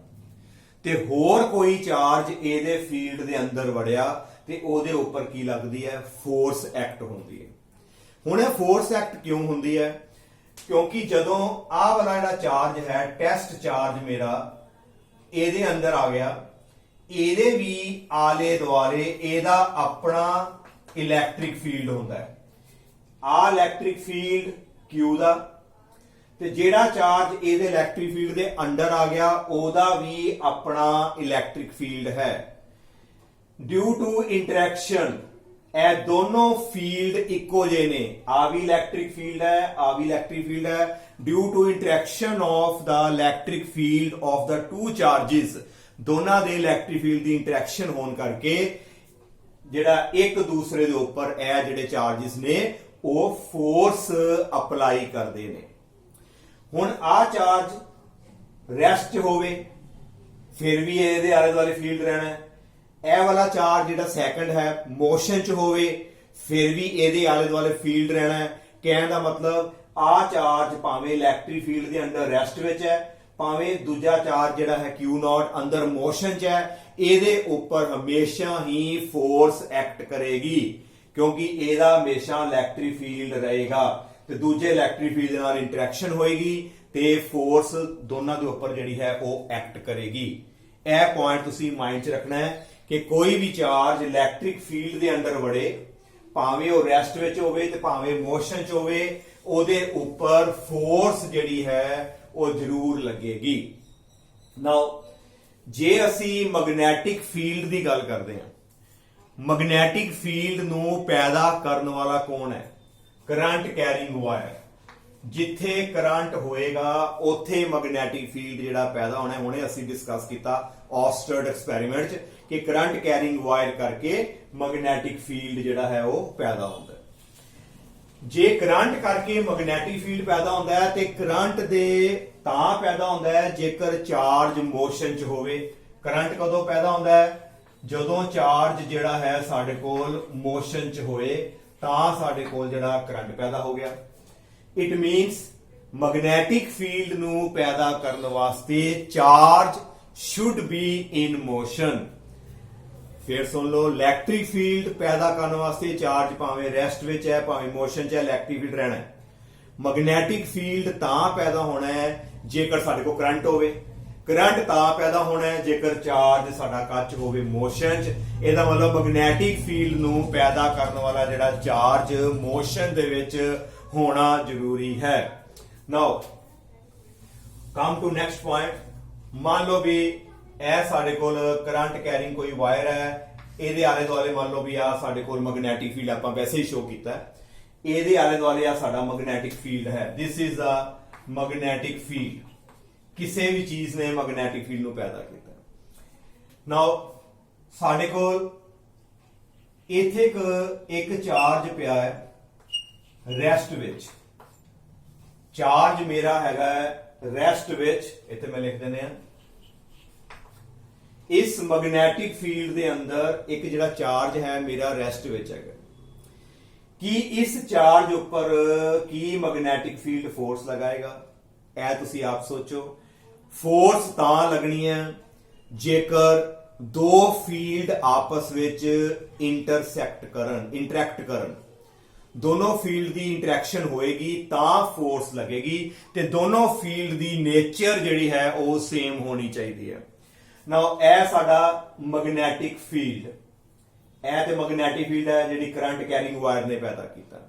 ਤੇ ਹੋਰ ਕੋਈ ਚਾਰਜ ਇਹਦੇ ਫੀਲਡ ਦੇ ਅੰਦਰ ਵੜਿਆ ਤੇ ਉਹਦੇ ਉੱਪਰ ਕੀ ਲੱਗਦੀ ਹੈ? ਫੋਰਸ ਐਕਟ ਹੁੰਦੀ ਹੈ। ਹੁਣ ਇਹ ਫੋਰਸ ਐਕਟ ਕਿਉਂ ਹੁੰਦੀ ਹੈ? ਕਿਉਂਕਿ ਜਦੋਂ ਆਹ ਵਾਲਾ ਜਿਹੜਾ ਚਾਰਜ ਹੈ, ਟੈਸਟ ਚਾਰਜ ਮੇਰਾ ਇਹਦੇ ਅੰਦਰ ਆ ਗਿਆ, ਇਹਦੇ ਵੀ ਆਲੇ ਦੁਆਲੇ ਇਹਦਾ ਆਪਣਾ ਇਲੈਕਟ੍ਰਿਕ ਫੀਲਡ ਹੁੰਦਾ ਹੈ। ਆਹ ਇਲੈਕਟ੍ਰਿਕ ਫੀਲਡ Q ਦਾ, ਤੇ ਜਿਹੜਾ ਚਾਰਜ ਇਹਦੇ ਇਲੈਕਟ੍ਰਿਕ ਫੀਲਡ ਦੇ ਅੰਡਰ ਆ ਗਿਆ ਉਹਦਾ ਵੀ ਆਪਣਾ ਇਲੈਕਟ੍ਰਿਕ ਫੀਲਡ ਹੈ। ਡਿਊ ਟੂ ਇੰਟਰੈਕਸ਼ਨ ਇਹ ਦੋਨੋਂ ਫੀਲਡ ਇੱਕੋ ਜਿਹੇ ਨੇ, ਆ ਵੀ ਇਲੈਕਟ੍ਰਿਕ ਫੀਲਡ ਹੈ, ਆ ਵੀ ਇਲੈਕਟ੍ਰਿਕ ਫੀਲਡ ਹੈ। Due to interaction of the electric field of the two charges, ਦੋਨਾਂ ਦੇ ਇਲੈਕਟ੍ਰਿਕ ਫੀਲਡ ਦੀ ਇੰਟਰੈਕਸ਼ਨ ਹੋਣ ਕਰਕੇ ਜਿਹੜਾ ਇੱਕ ਦੂਸਰੇ ਦੇ ਉੱਪਰ ਇਹ ਜਿਹੜੇ ਚਾਰजेस ਨੇ ਉਹ ਫੋਰਸ ਅਪਲਾਈ ਕਰਦੇ ਨੇ। ਹੁਣ ਆ ਚਾਰਜ ਰੈਸਟ 'ਚ ਹੋਵੇ ਫਿਰ ਵੀ ਇਹਦੇ ਆਲੇ ਦੁਆਲੇ ਫੀਲਡ ਰਹਿਣਾ ਹੈ। ਇਹ ਵਾਲਾ ਚਾਰਜ ਜਿਹੜਾ ਸੈਕੰਡ ਹੈ ਮੋਸ਼ਨ 'ਚ ਹੋਵੇ ਫਿਰ ਵੀ ਇਹਦੇ ਆਲੇ ਦੁਆਲੇ ਫੀਲਡ ਰਹਿਣਾ ਹੈ। ਕਹਿਣ ਦਾ ਮਤਲਬ ਆ ਚਾਰਜ ਭਾਵੇਂ ਇਲੈਕਟ੍ਰਿਕ ਫੀਲਡ ਦੇ ਅੰਦਰ ਰੈਸਟ ਵਿੱਚ ਹੈ, ਭਾਵੇਂ ਦੂਜਾ ਚਾਰਜ ਜਿਹੜਾ ਹੈ Q0 ਅੰਦਰ ਮੋਸ਼ਨ 'ਚ ਹੈ, ਇਹਦੇ ਉੱਪਰ ਹਮੇਸ਼ਾ ਹੀ ਫੋਰਸ ਐਕਟ ਕਰੇਗੀ ਕਿਉਂਕਿ ਇਹਦਾ ਹਮੇਸ਼ਾ ਇਲੈਕਟ੍ਰਿਕ ਫੀਲਡ ਰਹੇਗਾ ਤੇ ਦੂਜੇ ਇਲੈਕਟ੍ਰਿਕ ਫੀਲਡ ਦੇ ਨਾਲ ਇੰਟਰੈਕਸ਼ਨ ਹੋਏਗੀ ਤੇ ਫੋਰਸ ਦੋਨਾਂ ਦੇ ਉੱਪਰ ਜਿਹੜੀ ਹੈ ਉਹ ਐਕਟ ਕਰੇਗੀ। ਇਹ ਪੁਆਇੰਟ ਤੁਸੀਂ ਮਾਈਂਡ 'ਚ ਰੱਖਣਾ ਹੈ ਕਿ ਕੋਈ ਵੀ ਚਾਰਜ ਇਲੈਕਟ੍ਰਿਕ ਫੀਲਡ ਦੇ ਅੰਦਰ ਵੜੇ, ਭਾਵੇਂ ਉਹ ਰੈਸਟ ਵਿੱਚ ਹੋਵੇ ਤੇ ਭਾਵੇਂ ਮੋਸ਼ਨ 'ਚ ਹੋਵੇ, ਉਹਦੇ ਉੱਪਰ ਫੋਰਸ ਜਿਹੜੀ ਹੈ ਉਹ ਜ਼ਰੂਰ ਲੱਗੇਗੀ। ਨਾਓ ਜੇ ਅਸੀਂ ਮੈਗਨੈਟਿਕ ਫੀਲਡ ਦੀ ਗੱਲ ਕਰਦੇ ਹਾਂ, ਮੈਗਨੈਟਿਕ ਫੀਲਡ ਨੂੰ ਪੈਦਾ ਕਰਨ ਵਾਲਾ ਕੌਣ ਹੈ? Current carrying wire. ਜਿੱਥੇ ਕਰੰਟ ਹੋਏਗਾ ਉੱਥੇ ਮੈਗਨੈਟਿਕ ਫੀਲਡ ਜਿਹੜਾ ਪੈਦਾ ਹੋਣਾ। ਹੁਣੇ ਅਸੀਂ ਡਿਸਕਸ ਕੀਤਾ ਔਸਟਰਡ ਐਕਸਪੈਰੀਮੈਂਟ 'ਚ ਕਿ ਕਰੰਟ ਕੈਰਿੰਗ ਵਾਇਰ ਕਰਕੇ ਮੈਗਨੈਟਿਕ ਫੀਲਡ ਜਿਹੜਾ ਹੈ ਉਹ ਪੈਦਾ ਹੁੰਦਾ ਹੈ। ਜੇ ਕਰੰਟ ਕਰਕੇ ਮੈਗਨੈਟਿਕ ਫੀਲਡ ਪੈਦਾ ਹੁੰਦਾ ਹੈ ਤੇ ਕਰੰਟ ਦੇ ਤਾਂ ਪੈਦਾ ਹੁੰਦਾ ਹੈ ਜੇਕਰ ਚਾਰਜ ਮੋਸ਼ਨ 'ਚ ਹੋਵੇ। ਕਰੰਟ ਕਦੋਂ ਪੈਦਾ ਹੁੰਦਾ ਹੈ? ਜਦੋਂ ਚਾਰਜ ਜਿਹੜਾ ਹੈ ਸਾਡੇ ਕੋਲ ਮੋਸ਼ਨ 'ਚ ਹੋਏ ਤਾਂ ਸਾਡੇ ਕੋਲ ਜਿਹੜਾ ਕਰੰਟ ਪੈਦਾ ਹੋ ਗਿਆ। ਇਟ ਮੀਨਸ ਮੈਗਨੈਟਿਕ ਫੀਲਡ ਨੂੰ ਪੈਦਾ ਕਰਨ ਵਾਸਤੇ charge should be in motion. ਫਿਰ ਸੁਣ ਲਓ, ਇਲੈਕਟ੍ਰਿਕ ਫੀਲਡ ਪੈਦਾ ਕਰਨ ਵਾਸਤੇ ਚਾਰਜ ਭਾਵੇਂ ਰੈਸਟ ਵਿੱਚ ਹੈ ਭਾਵੇਂ ਮੋਸ਼ਨ 'ਚ ਹੈ, ਇਲੈਕਟ੍ਰਿਕ ਫੀਲਡ ਰਹਿਣਾ ਹੈ। ਮੈਗਨੈਟਿਕ ਫੀਲਡ ਤਾਂ ਪੈਦਾ ਹੋਣਾ ਹੈ ਜੇਕਰ ਸਾਡੇ ਕੋਲ ਕਰੰਟ ਹੋਵੇ। ਕਰੰਟ ਤਾਂ ਪੈਦਾ ਹੋਣਾ ਹੈ ਜੇਕਰ ਚਾਰਜ ਸਾਡਾ ਕੱਚ ਹੋਵੇ ਮੋਸ਼ਨ 'ਚ। ਇਹਦਾ ਮਤਲਬ ਮੈਗਨੈਟਿਕ ਫੀਲਡ ਨੂੰ ਪੈਦਾ ਕਰਨ ਵਾਲਾ ਜਿਹੜਾ ਚਾਰਜ ਮੋਸ਼ਨ ਦੇ ਵਿੱਚ ਹੋਣਾ ਜ਼ਰੂਰੀ ਹੈ। ਨਾਓ ਕਮ ਟੂ ਨੈਕਸਟ ਪੁਆਇੰਟ। ਮੰਨ ਲਓ ਵੀ ਇਹ ਸਾਡੇ ਕੋਲ ਕਰੰਟ ਕੈਰਿੰਗ ਕੋਈ ਵਾਇਰ ਹੈ, ਇਹਦੇ ਆਲੇ ਦੁਆਲੇ ਮੰਨ ਲਓ ਵੀ ਆ ਸਾਡੇ ਕੋਲ ਮੈਗਨੈਟਿਕ ਫੀਲਡ ਆਪਾਂ ਵੈਸੇ ਹੀ ਸ਼ੋ ਕੀਤਾ, ਇਹਦੇ ਆਲੇ ਦੁਆਲੇ ਆ ਸਾਡਾ ਮੈਗਨੈਟਿਕ ਫੀਲਡ ਹੈ। ਦਿਸ ਇਜ਼ ਦਾ ਮੈਗਨੈਟਿਕ ਫੀਲਡ। ਕਿਸੇ ਵੀ ਚੀਜ਼ ਨੇ ਮੈਗਨੈਟਿਕ ਫੀਲਡ ਨੂੰ ਪੈਦਾ ਕੀਤਾ। ਨਾਓ ਸਾਡੇ ਕੋਲ ਇੱਥੇ ਇੱਕ ਚਾਰਜ ਪਿਆ ਹੈ ਰੈਸਟ ਵਿੱਚ। ਚਾਰਜ ਮੇਰਾ ਹੈਗਾ ਰੈਸਟ ਵਿੱਚ, ਇੱਥੇ ਮੈਂ ਲਿਖ ਦਿੰਦੇ ਆ। ਇਸ ਮੈਗਨੈਟਿਕ ਫੀਲਡ ਦੇ ਅੰਦਰ ਇੱਕ ਜਿਹੜਾ ਚਾਰਜ ਹੈ ਮੇਰਾ ਰੈਸਟ ਵਿੱਚ ਹੈਗਾ। ਕੀ ਇਸ ਚਾਰਜ ਉੱਪਰ ਕੀ ਮੈਗਨੈਟਿਕ ਫੀਲਡ ਫੋਰਸ ਲਗਾਏਗਾ? ਇਹ ਤੁਸੀਂ ਆਪ ਸੋਚੋ। ਫੋਰਸ ਤਾਂ ਲੱਗਣੀ ਹੈ ਜੇਕਰ ਦੋ ਫੀਲਡ ਆਪਸ ਵਿੱਚ ਇੰਟਰੈਕਟ ਕਰਨ। ਦੋਨੋਂ ਫੀਲਡ ਦੀ ਇੰਟਰੈਕਸ਼ਨ ਹੋਏਗੀ ਤਾਂ ਫੋਰਸ ਲੱਗੇਗੀ ਤੇ ਦੋਨੋਂ ਫੀਲਡ ਦੀ ਨੇਚਰ ਜਿਹੜੀ ਹੈ ਉਹ ਸੇਮ ਹੋਣੀ ਚਾਹੀਦੀ ਹੈ। ਨਾਓ ਇਹ ਸਾਡਾ ਮੈਗਨੈਟਿਕ ਫੀਲਡ, ਇਹ ਤੇ ਮੈਗਨੈਟਿਕ ਫੀਲਡ ਹੈ ਜਿਹੜੀ ਕਰੰਟ ਕੈਰਿੰਗ ਵਾਇਰ ਨੇ ਪੈਦਾ ਕੀਤਾ।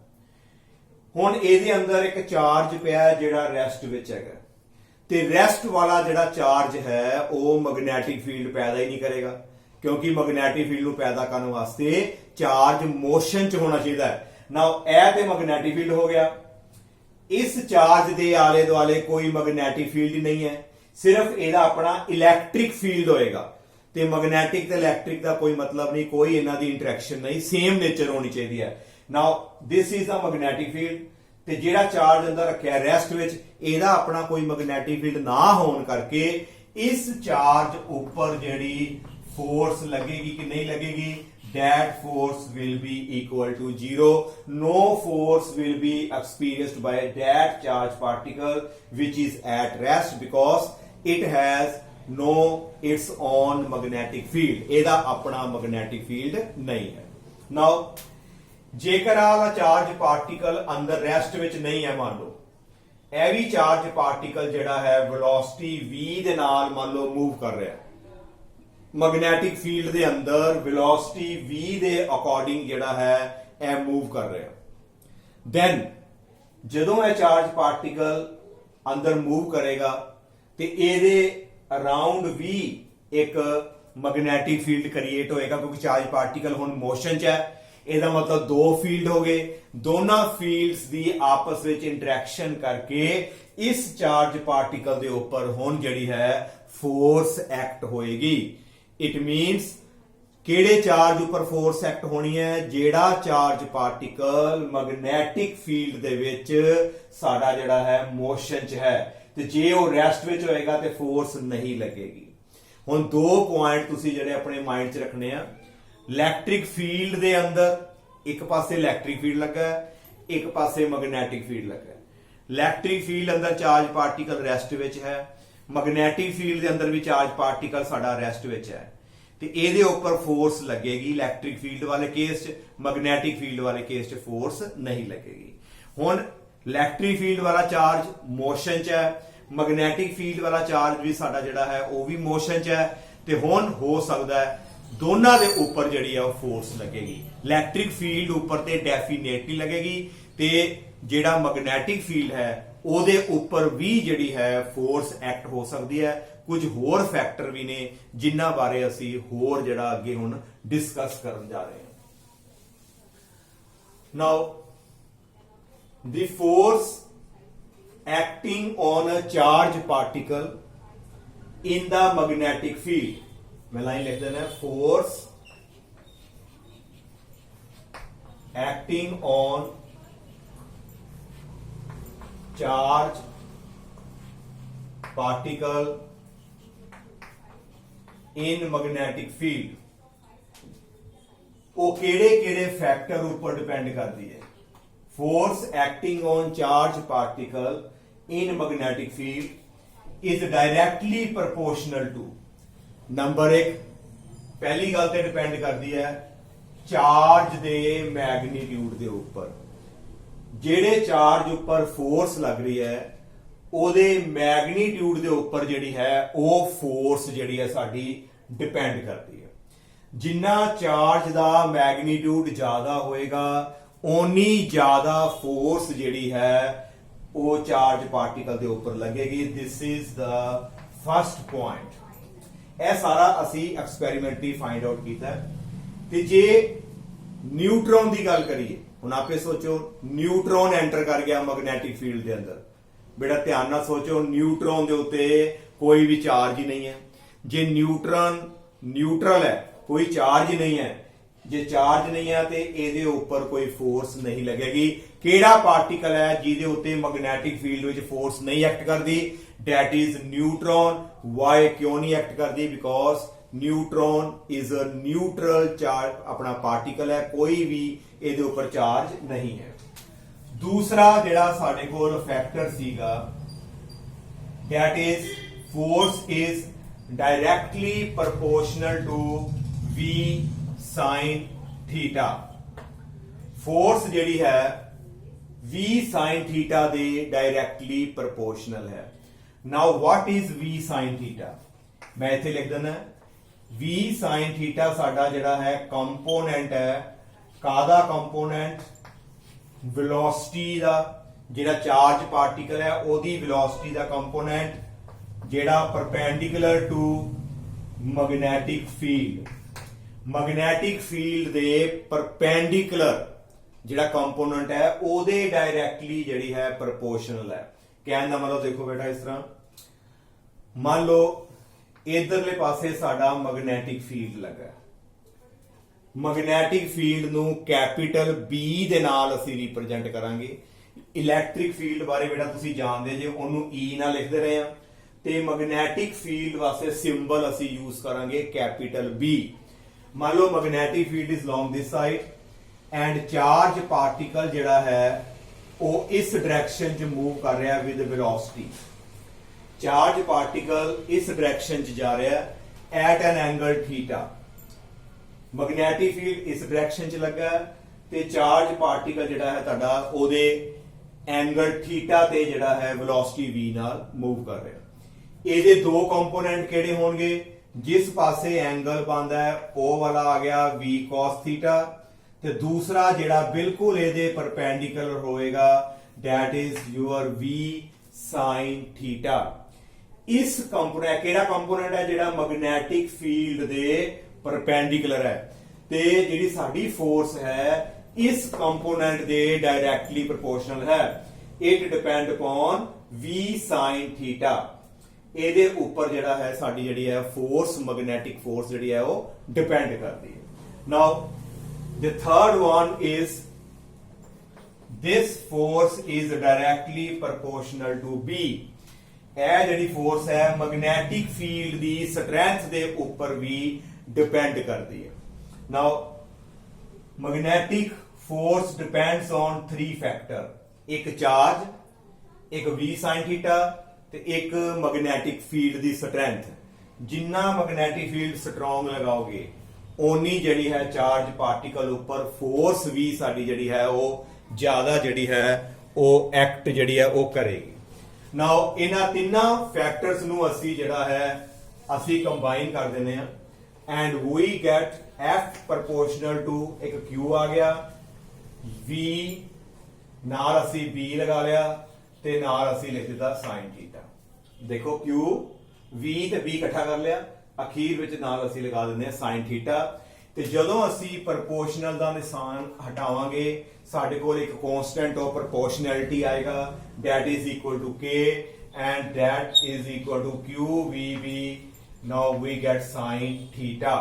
ਹੁਣ ਇਹਦੇ ਅੰਦਰ ਇੱਕ ਚਾਰਜ ਪਿਆ ਜਿਹੜਾ ਰੈਸਟ ਵਿੱਚ ਹੈਗਾ ਤੇ ਰੈਸਟ ਵਾਲਾ ਜਿਹੜਾ ਚਾਰਜ ਹੈ ਉਹ ਮੈਗਨੈਟਿਕ ਫੀਲਡ ਪੈਦਾ ਹੀ ਨਹੀਂ ਕਰੇਗਾ ਕਿਉਂਕਿ ਮੈਗਨੈਟਿਕ ਫੀਲਡ ਨੂੰ ਪੈਦਾ ਕਰਨ ਵਾਸਤੇ ਚਾਰਜ ਮੋਸ਼ਨ 'ਚ ਹੋਣਾ ਚਾਹੀਦਾ ਹੈ। ਨਾਓ ਇਹ ਤੇ ਮੈਗਨੈਟਿਕ ਫੀਲਡ ਹੋ ਗਿਆ। ਇਸ ਚਾਰਜ ਦੇ ਆਲੇ ਦੁਆਲੇ ਕੋਈ ਮੈਗਨੈਟਿਕ ਫੀਲਡ ਹੀ ਨਹੀਂ ਹੈ, ਸਿਰਫ ਇਹਦਾ ਆਪਣਾ ਇਲੈਕਟ੍ਰਿਕ ਫੀਲਡ ਹੋਏਗਾ ਤੇ ਮੈਗਨੈਟਿਕ ਤੇ ਇਲੈਕਟ੍ਰਿਕ ਦਾ ਕੋਈ ਮਤਲਬ ਨਹੀਂ, ਕੋਈ ਇਹਨਾਂ ਦੀ ਇੰਟਰੈਕਸ਼ਨ ਨਹੀਂ, ਸੇਮ ਨੇਚਰ ਹੋਣੀ ਚਾਹੀਦੀ ਹੈ। Now this is the magnetic field ਤੇ ਜਿਹੜਾ ਚਾਰਜ ਅੰਦਰ ਰੱਖਿਆ ਰੈਸਟ ਵਿੱਚ, ਇਹਦਾ ਆਪਣਾ ਕੋਈ ਮੈਗਨੈਟਿਕ ਫੀਲਡ ਨਾ ਹੋਣ ਕਰਕੇ ਇਸ ਚਾਰਜ ਉੱਪਰ ਜਿਹੜੀ ਫੋਰਸ ਲੱਗੇਗੀ ਕਿ ਨਹੀਂ ਲੱਗੇਗੀ? that force will be equal to 0. No force will be experienced by that charge particle which is at rest because it has no its own magnetic field. ਇਹਦਾ ਆਪਣਾ magnetic field ਨਹੀਂ ਹੈ. Now ਜੇਕਰ ਆਹ ਚਾਰਜ ਪਾਰਟੀਕਲ ਅੰਦਰ rest ਵਿੱਚ ਨਹੀਂ ਹੈ, ਮੰਨ ਲਓ ਇਹ ਵੀ ਚਾਰਜ ਪਾਰਟੀਕਲ ਜਿਹੜਾ ਹੈ ਵੈਲੋਸਿਟੀ v ਦੇ ਨਾਲ ਮੰਨ ਲਓ ਮੂਵ ਕਰ ਰਿਹਾ ਹੈ, ਮੈਗਨੈਟਿਕ ਫੀਲਡ ਦੇ ਅੰਦਰ ਵੈਲੋਸਿਟੀ v ਦੇ ਅਕੋਰਡਿੰਗ ਜਿਹੜਾ ਹੈ ਇਹ ਮੂਵ ਕਰ ਰਿਹਾ, ਦੈਨ ਜਦੋਂ ਇਹ ਚਾਰਜ ਪਾਰਟੀਕਲ ਅੰਦਰ ਮੂਵ ਕਰੇਗਾ ਤੇ ਇਹਦੇ ਅਰਾਊਂਡ ਵੀ ਇੱਕ ਮੈਗਨੈਟਿਕ ਫੀਲਡ ਕ੍ਰੀਏਟ ਹੋਏਗਾ ਕਿਉਂਕਿ ਚਾਰਜ ਪਾਰਟੀਕਲ ਹੁਣ ਮੋਸ਼ਨ 'ਚ ਹੈ। ਇਹਦਾ ਮਤਲਬ ਦੋ ਫੀਲਡ ਹੋ ਗਏ, ਦੋਨਾਂ ਫੀਲਡਸ ਦੀ ਆਪਸ ਵਿੱਚ ਇੰਟਰੈਕਸ਼ਨ ਕਰਕੇ ਇਸ ਚਾਰਜ ਪਾਰਟੀਕਲ ਦੇ ਉੱਪਰ ਹੁਣ ਜਿਹੜੀ ਹੈ ਫੋਰਸ ਐਕਟ ਹੋਏਗੀ। ਇਟ ਮੀਨਸ ਕਿਹੜੇ ਚਾਰਜ ਉੱਪਰ ਫੋਰਸ ਐਕਟ ਹੋਣੀ ਹੈ? ਜਿਹੜਾ ਚਾਰਜ ਪਾਰਟੀਕਲ ਮੈਗਨੈਟਿਕ ਫੀਲਡ ਦੇ ਵਿੱਚ ਸਾਡਾ ਜਿਹੜਾ ਹੈ ਮੋਸ਼ਨ 'ਚ ਹੈ, ਤੇ ਜੇ ਉਹ ਰੈਸਟ ਵਿੱਚ ਹੋਏਗਾ ਤੇ ਫੋਰਸ ਨਹੀਂ ਲੱਗੇਗੀ। ਹੁਣ ਦੋ ਪੁਆਇੰਟ ਤੁਸੀਂ ਜਿਹੜੇ ਆਪਣੇ ਮਾਈਂਡ 'ਚ ਰੱਖਣੇ ਆ। ਇਲੈਕਟ੍ਰਿਕ ਫੀਲਡ ਦੇ ਅੰਦਰ ਇੱਕ ਪਾਸੇ ਇਲੈਕਟ੍ਰਿਕ ਫੀਲਡ ਲੱਗਾ ਹੈ, ਇੱਕ ਪਾਸੇ ਮੈਗਨੈਟਿਕ ਫੀਲਡ ਲੱਗਾ ਹੈ। ਇਲੈਕਟ੍ਰਿਕ ਫੀਲਡ ਅੰਦਰ ਚਾਰਜ ਪਾਰਟੀਕਲ ਰੈਸਟ ਵਿੱਚ ਹੈ, ਮੈਗਨੈਟਿਕ ਫੀਲਡ ਦੇ ਅੰਦਰ ਵੀ ਚਾਰਜ ਪਾਰਟੀਕਲ ਸਾਡਾ ਰੈਸਟ ਵਿੱਚ ਹੈ, ਤੇ ਇਹਦੇ ਉੱਪਰ ਫੋਰਸ ਲੱਗੇਗੀ ਇਲੈਕਟ੍ਰਿਕ ਫੀਲਡ ਵਾਲੇ ਕੇਸ 'ਚ, ਮੈਗਨੈਟਿਕ ਫੀਲਡ ਵਾਲੇ ਕੇਸ 'ਚ ਫੋਰਸ ਨਹੀਂ ਲੱਗੇਗੀ। ਹੁਣ ਇਲੈਕਟ੍ਰਿਕ ਫੀਲਡ ਵਾਲਾ ਚਾਰਜ ਮੋਸ਼ਨ 'ਚ ਹੈ, ਮੈਗਨੈਟਿਕ ਫੀਲਡ ਵਾਲਾ ਚਾਰਜ ਵੀ ਸਾਡਾ ਜਿਹੜਾ ਹੈ ਉਹ ਵੀ ਮੋਸ਼ਨ 'ਚ ਹੈ, ਤੇ ਹੁਣ ਹੋ ਸਕਦਾ ਹੈ ਦੋਨਾਂ ਦੇ ਉੱਪਰ ਜਿਹੜੀ ਹੈ ਉਹ ਫੋਰਸ ਲੱਗੇਗੀ। ਇਲੈਕਟ੍ਰਿਕ ਫੀਲਡ ਉੱਪਰ ਤੇ ਡੈਫੀਨੇਟਲੀ ਲੱਗੇਗੀ, ਤੇ ਜਿਹੜਾ ਮੈਗਨੈਟਿਕ ਫੀਲਡ ਹੈ ਉਹਦੇ ਉੱਪਰ ਵੀ ਜਿਹੜੀ ਹੈ ਫੋਰਸ ਐਕਟ ਹੋ ਸਕਦੀ ਹੈ। ਕੁਝ ਹੋਰ ਫੈਕਟਰ ਵੀ ਨੇ ਜਿਨ੍ਹਾਂ ਬਾਰੇ ਅਸੀਂ ਹੋਰ ਜਿਹੜਾ ਅੱਗੇ ਹੁਣ ਡਿਸਕਸ ਕਰਨ ਜਾ ਰਹੇ ਹਾਂ। ਨਾਓ the force acting on a charge particle in the magnetic field, मैं लाइन लिख देना है, force acting on charge particle in magnetic field, वो केड़े केड़े फैक्टर ऊपर डिपेंड करती है। Force acting on charge particle in magnetic field is directly proportional to, number एक पहली गल ते डिपेंड करती है चार्ज दे मैग्नीट्यूड दे ऊपर। जेड़े चार्ज ऊपर फोर्स लग रही है ओदे मैग्नीट्यूड दे ऊपर जिहड़ी है वो फोर्स जिहड़ी है साडी डिपेंड करती है। जिन्ना चार्ज दा मैग्नीट्यूड ज्यादा होएगा ओनी ज्यादा फोर्स जिहड़ी है वो चार्ज पार्टिकल दे ऊपर लगेगी। This is the first point. यह सारा असी एक्सपेरिमेंटली फाइंड आउट किया। ते जे न्यूट्रॉन की गल करिए, हुण आपे सोचो न्यूट्रॉन एंटर कर गया मैग्नेटिक फील्ड के अंदर, बेटा ध्यान नाल सोचो न्यूट्रॉन के उत्ते कोई भी चार्ज ही नहीं है। जे न्यूट्रॉन न्यूट्रल है, कोई चार्ज ही नहीं है, जे चार्ज नहीं है तो ਇਹਦੇ ਉੱਪਰ कोई फोर्स नहीं लगेगी। ਕਿਹੜਾ पार्टिकल है ਜਿਹਦੇ ਉੱਤੇ मैग्नेटिक फील्ड ਵਿੱਚ फोर्स नहीं एक्ट करती? That is neutron. Why क्यों नहीं एक्ट करती? Because neutron is a neutral charge, अपना पार्टिकल है, कोई भी ਇਹਦੇ ਉੱਪਰ चार्ज नहीं है। दूसरा ਜਿਹੜਾ ਸਾਡੇ ਕੋਲ फैक्टर ਸੀਗਾ, that is force is directly proportional to V sin theta. Force जिहड़ी है V sin थीटा दे डायरेक्टली प्रोपोर्शनल है। Now what is V sin theta? मैं इत्थे लिख देना V sin थीटा साडा जिहड़ा है कंपोनेंट है, कादा कंपोनेंट? वेलोसिटी दा, जिहड़ा चार्ज पार्टिकल है ओदी वेलोसिटी दा कंपोनेंट जिहड़ा perpendicular to magnetic field. Magnetic field दे परपेंडिकुलर जिहड़ा कंपोनेंट है ओदे डायरेक्टली जिहड़ी है प्रोपोर्शनल है। कहने दा मतलब देखो बेटा इस तरह, मान लो इधरले पासे साडा मैग्नेटिक फील्ड लगा, मैग्नेटिक फील्ड नू कैपिटल B दे नाल असीं रिप्रेजेंट करांगे। इलैक्ट्रिक फील्ड बारे बेटा तुसीं जाणदे जे, ओनू E नाल लिखदे रहे हां, ते मैग्नेटिक फील्ड वास्ते सिंबल असीं यूज करांगे कैपिटल B। मान लो magnetic field is long this side and charge particle जिहड़ा है वो इस डायरेक्शन च मूव कर रहा है विद वेलोसिटी। चार्ज पार्टिकल इस डायरेक्शन च जा रहा है at an angle theta. Magnetic field इस डायरेक्शन च लगा है ते चार्ज पार्टिकल जिहड़ा है तुहाडा ओदे एंगल थीटा ते जिहड़ा है वेलोसिटी v नाल मूव कर रहा है। ਇਹਦੇ दो कंपोनेंट ਕਿਹੜੇ ਹੋਣਗੇ? जिस पासे एंगल बनता है वो वाला आ गया v cos थीटा ते दूसरा जिहड़ा बिल्कुल ਇਹਦੇ परपेंडिकुलर होएगा that is your v sin theta. इस कंपोनेंट ਕਿਹੜਾ कंपोनेंट है जिहड़ा मैग्नेटिक फील्ड दे परपेंडिकुलर है ते जिहड़ी साडी फोर्स है इस कंपोनेंट दे डायरेक्टली प्रोपोर्शनल है। It depend upon v sin theta. ਇਹਦੇ ਉੱਪਰ ਜਿਹੜਾ ਹੈ ਸਾਡੀ ਜਿਹੜੀ ਹੈ ਫੋਰਸ ਮੈਗਨੈਟਿਕ ਫੋਰਸ ਜਿਹੜੀ ਹੈ ਉਹ ਡਿਪੈਂਡ ਕਰਦੀ ਹੈ। Now the third one is this force is directly proportional to b। ਇਹ ਜਿਹੜੀ ਫੋਰਸ ਹੈ ਮੈਗਨੈਟਿਕ ਫੀਲਡ ਦੀ ਸਟਰੈਂਥ ਦੇ ਉੱਪਰ ਵੀ ਡਿਪੈਂਡ ਕਰਦੀ ਹੈ। Now magnetic force depends on 3 factor, ਇੱਕ ਚਾਰਜ, ਇੱਕ v sin थीटा ਤੇ ਇੱਕ ਮੈਗਨੈਟਿਕ ਫੀਲਡ ਦੀ ਸਟਰੈਂਥ। ਜਿੰਨਾ ਮੈਗਨੈਟਿਕ ਫੀਲਡ ਸਟਰੋਂਗ ਲਗਾਓਗੇ ਓਨੀ ਜਿਹੜੀ ਹੈ ਚਾਰਜ ਪਾਰਟੀਕਲ ਉੱਪਰ ਫੋਰਸ ਵੀ ਸਾਡੀ ਜਿਹੜੀ ਹੈ ਉਹ ਜ਼ਿਆਦਾ ਜਿਹੜੀ ਹੈ ਉਹ ਐਕਟ ਜਿਹੜੀ ਹੈ ਉਹ ਕਰੇਗੀ। ਨਾਓ ਇਹਨਾਂ ਤਿੰਨਾਂ ਫੈਕਟਰਸ ਨੂੰ ਅਸੀਂ ਜਿਹੜਾ ਹੈ ਅਸੀਂ ਕੰਬਾਈਨ ਕਰ ਦਿੰਦੇ ਆ and we get F proportional to ਇੱਕ Q ਆ ਗਿਆ, V ਨਾਲ ਅਸੀਂ B ਲਗਾ ਲਿਆ ਤੇ ਨਾਲ ਅਸੀਂ ਲਿਖ ਦਿੱਤਾ sin थीटा। देखो Q V ਤੇ B ਇਕੱਠਾ ਕਰ ਲਿਆ, ਅਖੀਰ ਵਿੱਚ ਨਾਲ ਅਸੀਂ ਲਗਾ ਦਿੰਦੇ ਹਾਂ sin थीटा। ਤੇ ਜਦੋਂ ਅਸੀਂ ਪ੍ਰੋਪੋਰਸ਼ਨਲ ਦਾ ਨਿਸ਼ਾਨ ਹਟਾਵਾਂਗੇ ਸਾਡੇ ਕੋਲ ਇੱਕ ਕਾਂਸਟੈਂਟ ਆਫ ਪ੍ਰੋਪੋਰਸ਼ਨੈਲਿਟੀ ਆਏਗਾ that is equal to K and that is equal to QVB। now we get sin theta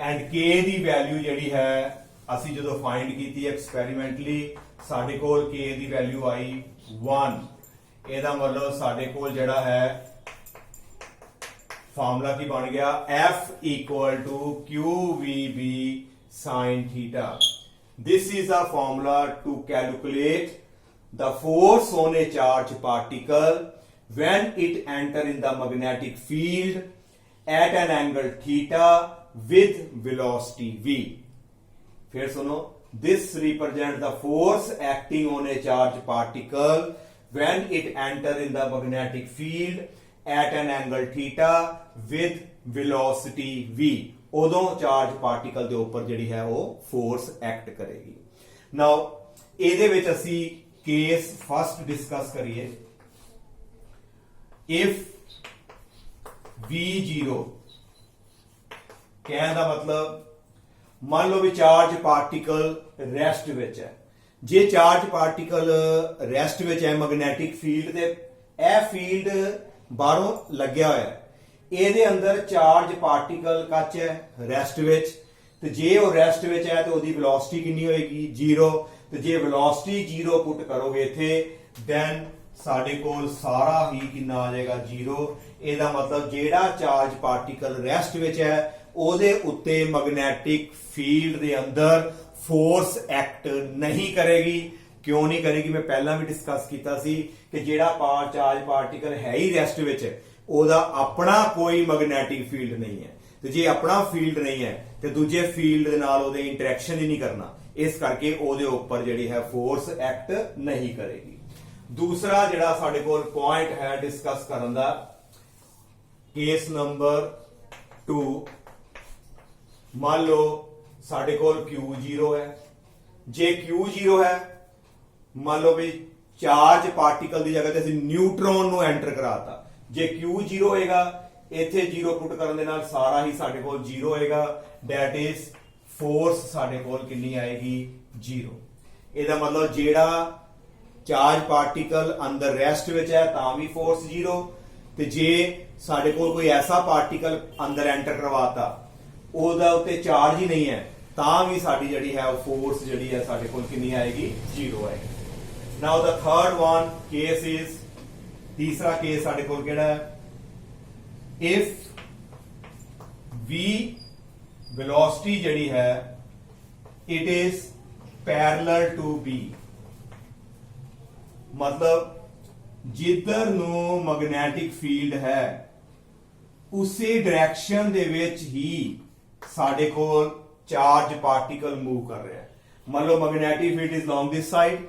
and K the value ਜਿਹੜੀ ਹੈ ਅਸੀਂ ਜਦੋਂ ਫਾਈਂਡ ਕੀਤੀ ਐਕਸਪੈਰੀਮੈਂਟਲੀ ਸਾਡੇ ਕੋਲ K ਦੀ ਵੈਲਿਊ ਆਈ 1। ਇਹਦਾ ਮਤਲਬ ਸਾਡੇ ਕੋਲ ਜਿਹੜਾ ਹੈ ਫਾਰਮੂਲਾ ਕੀ ਬਣ ਗਿਆ F equal to QVB sin theta। This is a formula to calculate the force on a charged particle when it enter in the magnetic field at an angle theta with velocity v। फिर सुनो, this represents the force acting on a charged particle when it enter in the magnetic field at an angle theta with velocity v। ਉਦੋਂ charge particle ਦੇ ਉੱਪਰ ਜਿਹੜੀ ਹੈ ਉਹ force act ਕਰੇਗੀ। ਨਾਓ ਇਹਦੇ ਵਿੱਚ ਅਸੀਂ ਕੇਸ ਫਸਟ ਡਿਸਕਸ ਕਰੀਏ। ਇਫ v0 ਕਹਿਣ ਦਾ ਮਤਲਬ ਮੰਨ ਲਓ ਵੀ ਚਾਰਜ ਪਾਰਟੀਕਲ ਰੈਸਟ ਵਿੱਚ ਹੈ। ਜੇ ਚਾਰਜ ਪਾਰਟੀਕਲ ਰੈਸਟ ਵਿੱਚ ਹੈ ਮੈਗਨੈਟਿਕ ਫੀਲਡ ਤੇ ਇਹ ਫੀਲਡ ਬਾਹਰੋਂ ਲੱਗਿਆ ਹੋਇਆ ਹੈ, ਇਹਦੇ ਅੰਦਰ ਚਾਰਜ ਪਾਰਟੀਕਲ ਕੱਚ ਹੈ ਰੈਸਟ ਵਿੱਚ ਤੇ ਜੇ ਉਹ ਰੈਸਟ ਵਿੱਚ ਹੈ ਤੇ ਉਹਦੀ ਵੈਲੋਸਿਟੀ ਕਿੰਨੀ ਹੋਏਗੀ 0। ਤੇ ਜੇ ਵੈਲੋਸਿਟੀ 0 ਪੁੱਟ ਕਰੋਗੇ ਇੱਥੇ ਦੈਨ ਸਾਡੇ ਕੋਲ ਸਾਰਾ ਹੀ ਕਿੰਨਾ ਆ ਜਾਏਗਾ 0। ਇਹਦਾ ਮਤਲਬ ਜਿਹੜਾ ਚਾਰਜ ਪਾਰਟੀਕਲ ਰੈਸਟ ਵਿੱਚ ਹੈ ਉਹਦੇ ਉੱਤੇ ਮੈਗਨੈਟਿਕ ਫੀਲਡ ਦੇ ਅੰਦਰ ਫੋਰਸ ਐਕਟ ਨਹੀਂ ਕਰੇਗੀ। ਕਿਉਂ ਨਹੀਂ ਕਰੇਗੀ? ਮੈਂ ਪਹਿਲਾਂ ਵੀ ਡਿਸਕਸ ਕੀਤਾ ਸੀ ਕਿ ਜਿਹੜਾ ਚਾਰਜ ਪਾਰਟੀਕਲ ਹੈ ਹੀ ਰੈਸਟ ਵਿੱਚ ਉਹਦਾ ਆਪਣਾ ਕੋਈ ਮੈਗਨੈਟਿਕ ਫੀਲਡ ਨਹੀਂ ਹੈ ਤੇ ਜੇ ਆਪਣਾ ਫੀਲਡ ਨਹੀਂ ਹੈ ਤੇ ਦੂਜੇ ਫੀਲਡ ਦੇ ਨਾਲ ਉਹਦੇ ਇੰਟਰੈਕਸ਼ਨ ਹੀ ਨਹੀਂ ਕਰਨਾ, ਇਸ ਕਰਕੇ ਉਹਦੇ ਉੱਪਰ ਜਿਹੜੀ ਹੈ ਫੋਰਸ ਐਕਟ ਨਹੀਂ ਕਰੇਗੀ। ਦੂਸਰਾ ਜਿਹੜਾ ਸਾਡੇ ਕੋਲ ਪੁਆਇੰਟ ਹੈ ਡਿਸਕਸ ਕਰਨ ਦਾ, ਕੇਸ ਨੰਬਰ 2। ਮੰਨ ਲਓ ਸਾਡੇ ਕੋਲ Q0 ਹੈ। ਜੇ Q0 ਹੈ ਮੰਨ ਲਓ ਵੀ ਚਾਰਜ ਪਾਰਟੀਕਲ ਦੀ ਜਗ੍ਹਾ ਤੇ ਅਸੀਂ ਨਿਊਟਰੋਨ ਨੂੰ ਐਂਟਰ ਕਰਾਤਾ। ਜੇ Q0 ਹੋਏਗਾ ਇੱਥੇ 0 ਪੁੱਟ ਕਰਨ ਦੇ ਨਾਲ ਸਾਰਾ ਹੀ ਸਾਡੇ ਕੋਲ 0 ਹੋਏਗਾ। ਦੈਟ ਇਜ਼ ਫੋਰਸ ਸਾਡੇ ਕੋਲ ਕਿੰਨੀ ਆਏਗੀ 0। ਇਹਦਾ ਮਤਲਬ ਜਿਹੜਾ ਚਾਰਜ ਪਾਰਟੀਕਲ ਅੰਦਰ ਰੈਸਟ ਵਿੱਚ ਹੈ ਤਾਂ ਵੀ ਫੋਰਸ 0 ਤੇ ਜੇ ਸਾਡੇ ਕੋਲ ਕੋਈ ਐਸਾ ਪਾਰਟੀਕਲ ਅੰਦਰ ਐਂਟਰ ਕਰਵਾਤਾ ਉਹਦਾ ਉੱਤੇ ਚਾਰਜ ਹੀ ਨਹੀਂ ਹੈ ਤਾਂ ਵੀ ਸਾਡੀ ਜਿਹੜੀ ਹੈ ਉਹ ਫੋਰਸ ਜਿਹੜੀ ਹੈ ਸਾਡੇ ਕੋਲ ਕਿੰਨੀ ਆਏਗੀ 0 ਆਏਗੀ। ਨਾਓ ਦਾ ਥਰਡ ਵਨ ਕੇਸ ਇਜ਼, ਤੀਸਰਾ ਕੇਸ ਸਾਡੇ ਕੋਲ ਕਿਹੜਾ ਹੈ, ਇਫ v velocity ਜਿਹੜੀ ਹੈ it is parallel to B, ਮਤਲਬ ਜਿੱਧਰ ਨੂੰ ਮੈਗਨੈਟਿਕ ਫੀਲਡ ਹੈ ਉਸੇ ਡਾਇਰੈਕਸ਼ਨ ਦੇ ਵਿੱਚ ਹੀ ਸਾਡੇ ਕੋਲ ਚਾਰਜ ਪਾਰਟੀਕਲ ਮੂਵ ਕਰ ਰਿਹਾ ਹੈ। ਮੰਨ ਲਓ magnetic field is along this side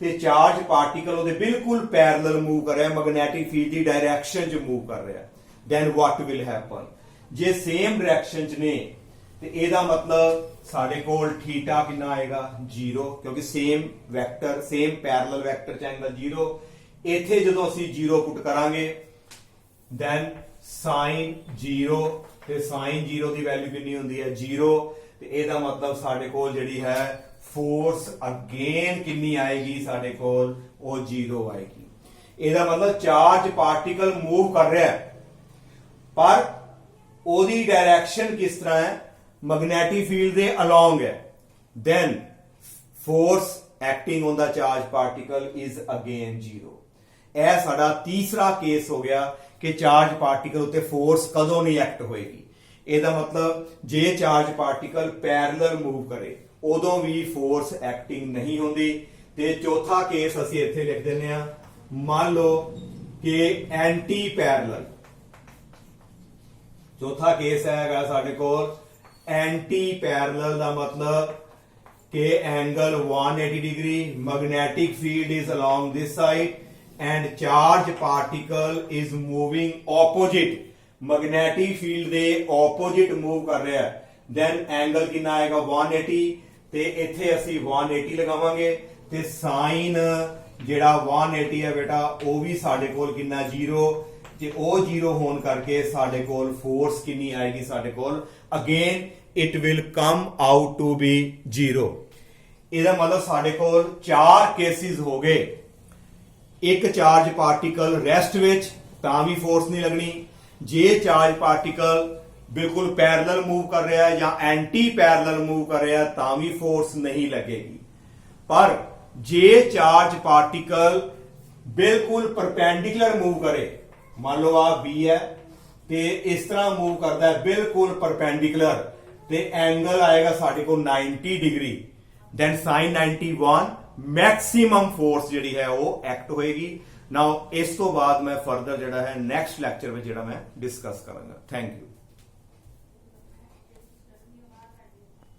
ਤੇ ਚਾਰਜ ਪਾਰਟੀਕਲ ਉਹਦੇ ਬਿਲਕੁਲ ਪੈਰਲਲ ਮੂਵ ਕਰ ਰਿਹਾ, ਮੈਗਨੈਟਿਕ ਫੀਲਡ ਦੀ ਡਾਇਰੈਕਸ਼ਨ 'ਚ ਮੂਵ ਕਰ ਰਿਹਾ। ਦੈਨ ਵਾਟ ਵਿਲ ਹੈਪਨ, ਜੇ ਸੇਮ ਡਾਇਰੈਕਸ਼ਨ 'ਚ ਨੇ ਤੇ ਇਹਦਾ ਮਤਲਬ ਸਾਡੇ ਕੋਲ ਥੀਟਾ ਕਿੰਨਾ ਆਏਗਾ 0, ਕਿਉਂਕਿ same vector same parallel vector ਚ ਐਂਗਲ 0। ਇੱਥੇ ਜਦੋਂ ਅਸੀਂ 0 ਪੁੱਟ ਕਰਾਂਗੇ ਦੈਨ sin 0 ਤੇ sin 0 ਦੀ ਵੈਲਿਊ ਕਿੰਨੀ ਹੁੰਦੀ ਹੈ 0, ਤੇ ਇਹਦਾ ਮਤਲਬ ਸਾਡੇ ਕੋਲ ਜਿਹੜੀ ਹੈ ਫੋਰਸ ਅਗੇਨ ਕਿੰਨੀ ਆਏਗੀ ਸਾਡੇ ਕੋਲ ਉਹ 0 ਆਏਗੀ। ਇਹਦਾ ਮਤਲਬ ਚਾਰਜ ਪਾਰਟੀਕਲ ਮੂਵ ਕਰ ਰਿਹਾ ਹੈ ਪਰ ਉਹਦੀ ਡਾਇਰੈਕਸ਼ਨ ਕਿਸ ਤਰ੍ਹਾਂ ਹੈ, ਮੈਗਨੈਟਿਕ ਫੀਲਡ ਦੇ ਅਲੋਂਗ ਹੈ। then force acting on the charge particle is again 0। ਇਹ ਸਾਡਾ ਤੀਸਰਾ ਕੇਸ ਹੋ ਗਿਆ ਕਿ ਚਾਰਜ ਪਾਰਟੀਕਲ ਉੱਤੇ ਫੋਰਸ ਕਦੋਂ ਨਹੀਂ ਐਕਟ ਹੋਏਗੀ। ਇਹਦਾ ਮਤਲਬ ਜੇ ਚਾਰਜ ਪਾਰਟੀਕਲ ਪੈਰਲਲ ਮੂਵ ਕਰੇ ਉਦੋਂ ਵੀ ਫੋਰਸ ਐਕਟਿੰਗ ਨਹੀਂ ਹੁੰਦੀ। ਤੇ ਚੌਥਾ ਕੇਸ ਅਸੀਂ ਇੱਥੇ ਲਿਖ ਦਿੰਦੇ ਆ, ਮੰਨ ਲਓ ਕਿ ਐਂਟੀ ਪੈਰਲਲ, ਚੌਥਾ ਕੇਸ ਹੈਗਾ ਸਾਡੇ ਕੋਲ ਐਂਟੀ ਪੈਰਲਲ ਦਾ ਮਤਲਬ ਕਿ angle 180 degree, magnetic field is along this side and charge particle is moving opposite, magnetic field ਦੇ opposite move ਕਰ ਰਿਹਾ ਹੈ। then ਐਂਗਲ ਕਿੰਨਾ ਆਏਗਾ 180 ਤੇ ਇੱਥੇ ਅਸੀਂ 180 ਲਗਾਵਾਂਗੇ ਤੇ sin ਜਿਹੜਾ 180 ਹੈ ਬੇਟਾ ਉਹ ਵੀ ਸਾਡੇ ਕੋਲ ਕਿੰਨਾ 0, ਤੇ ਉਹ 0 ਹੋਣ ਕਰਕੇ ਸਾਡੇ ਕੋਲ ਫੋਰਸ ਕਿੰਨੀ ਆਏਗੀ ਸਾਡੇ ਕੋਲ again it will come out to be 0। ਇਹਦਾ ਮਤਲਬ ਸਾਡੇ ਕੋਲ 4 ਕੇਸਿਸ ਹੋ ਗਏ। ਇੱਕ ਚਾਰਜ ਪਾਰਟੀਕਲ ਰੈਸਟ ਵਿੱਚ ਤਾਂ ਵੀ ਫੋਰਸ ਨਹੀਂ ਲੱਗਣੀ, ਜੇ ਚਾਰਜ ਪਾਰਟੀਕਲ ਬਿਲਕੁਲ ਪੈਰਲਲ ਮੂਵ ਕਰ ਰਿਹਾ ਹੈ ਜਾਂ ਐਂਟੀ ਪੈਰਲਲ ਮੂਵ ਕਰ ਰਿਹਾ ਤਾਂ ਵੀ ਫੋਰਸ ਨਹੀਂ ਲੱਗੇਗੀ। ਪਰ ਜੇ ਚਾਰਜ ਪਾਰਟੀਕਲ ਬਿਲਕੁਲ ਪਰਪੈਂਡੀਕੂਲਰ ਮੂਵ ਕਰੇ, ਮੰਨ ਲਓ ਆ B ਹੈ ਤੇ ਇਸ ਤਰ੍ਹਾਂ ਮੂਵ ਕਰਦਾ ਹੈ ਬਿਲਕੁਲ ਪਰਪੈਂਡੀਕੂਲਰ ਤੇ ਐਂਗਲ ਆਏਗਾ ਸਾਡੇ ਕੋਲ 90 degree, then sin 91 maximum force ਜਿਹੜੀ ਹੈ ਉਹ ਐਕਟ ਹੋਏਗੀ। ਨਾਓ ਇਸ ਤੋਂ ਬਾਅਦ ਮੈਂ ਫਰਦਰ ਜਿਹੜਾ ਹੈ ਨੈਕਸਟ ਲੈਕਚਰ ਵਿੱਚ ਜਿਹੜਾ ਮੈਂ ਡਿਸਕਸ ਕਰਾਂਗਾ। Thank you.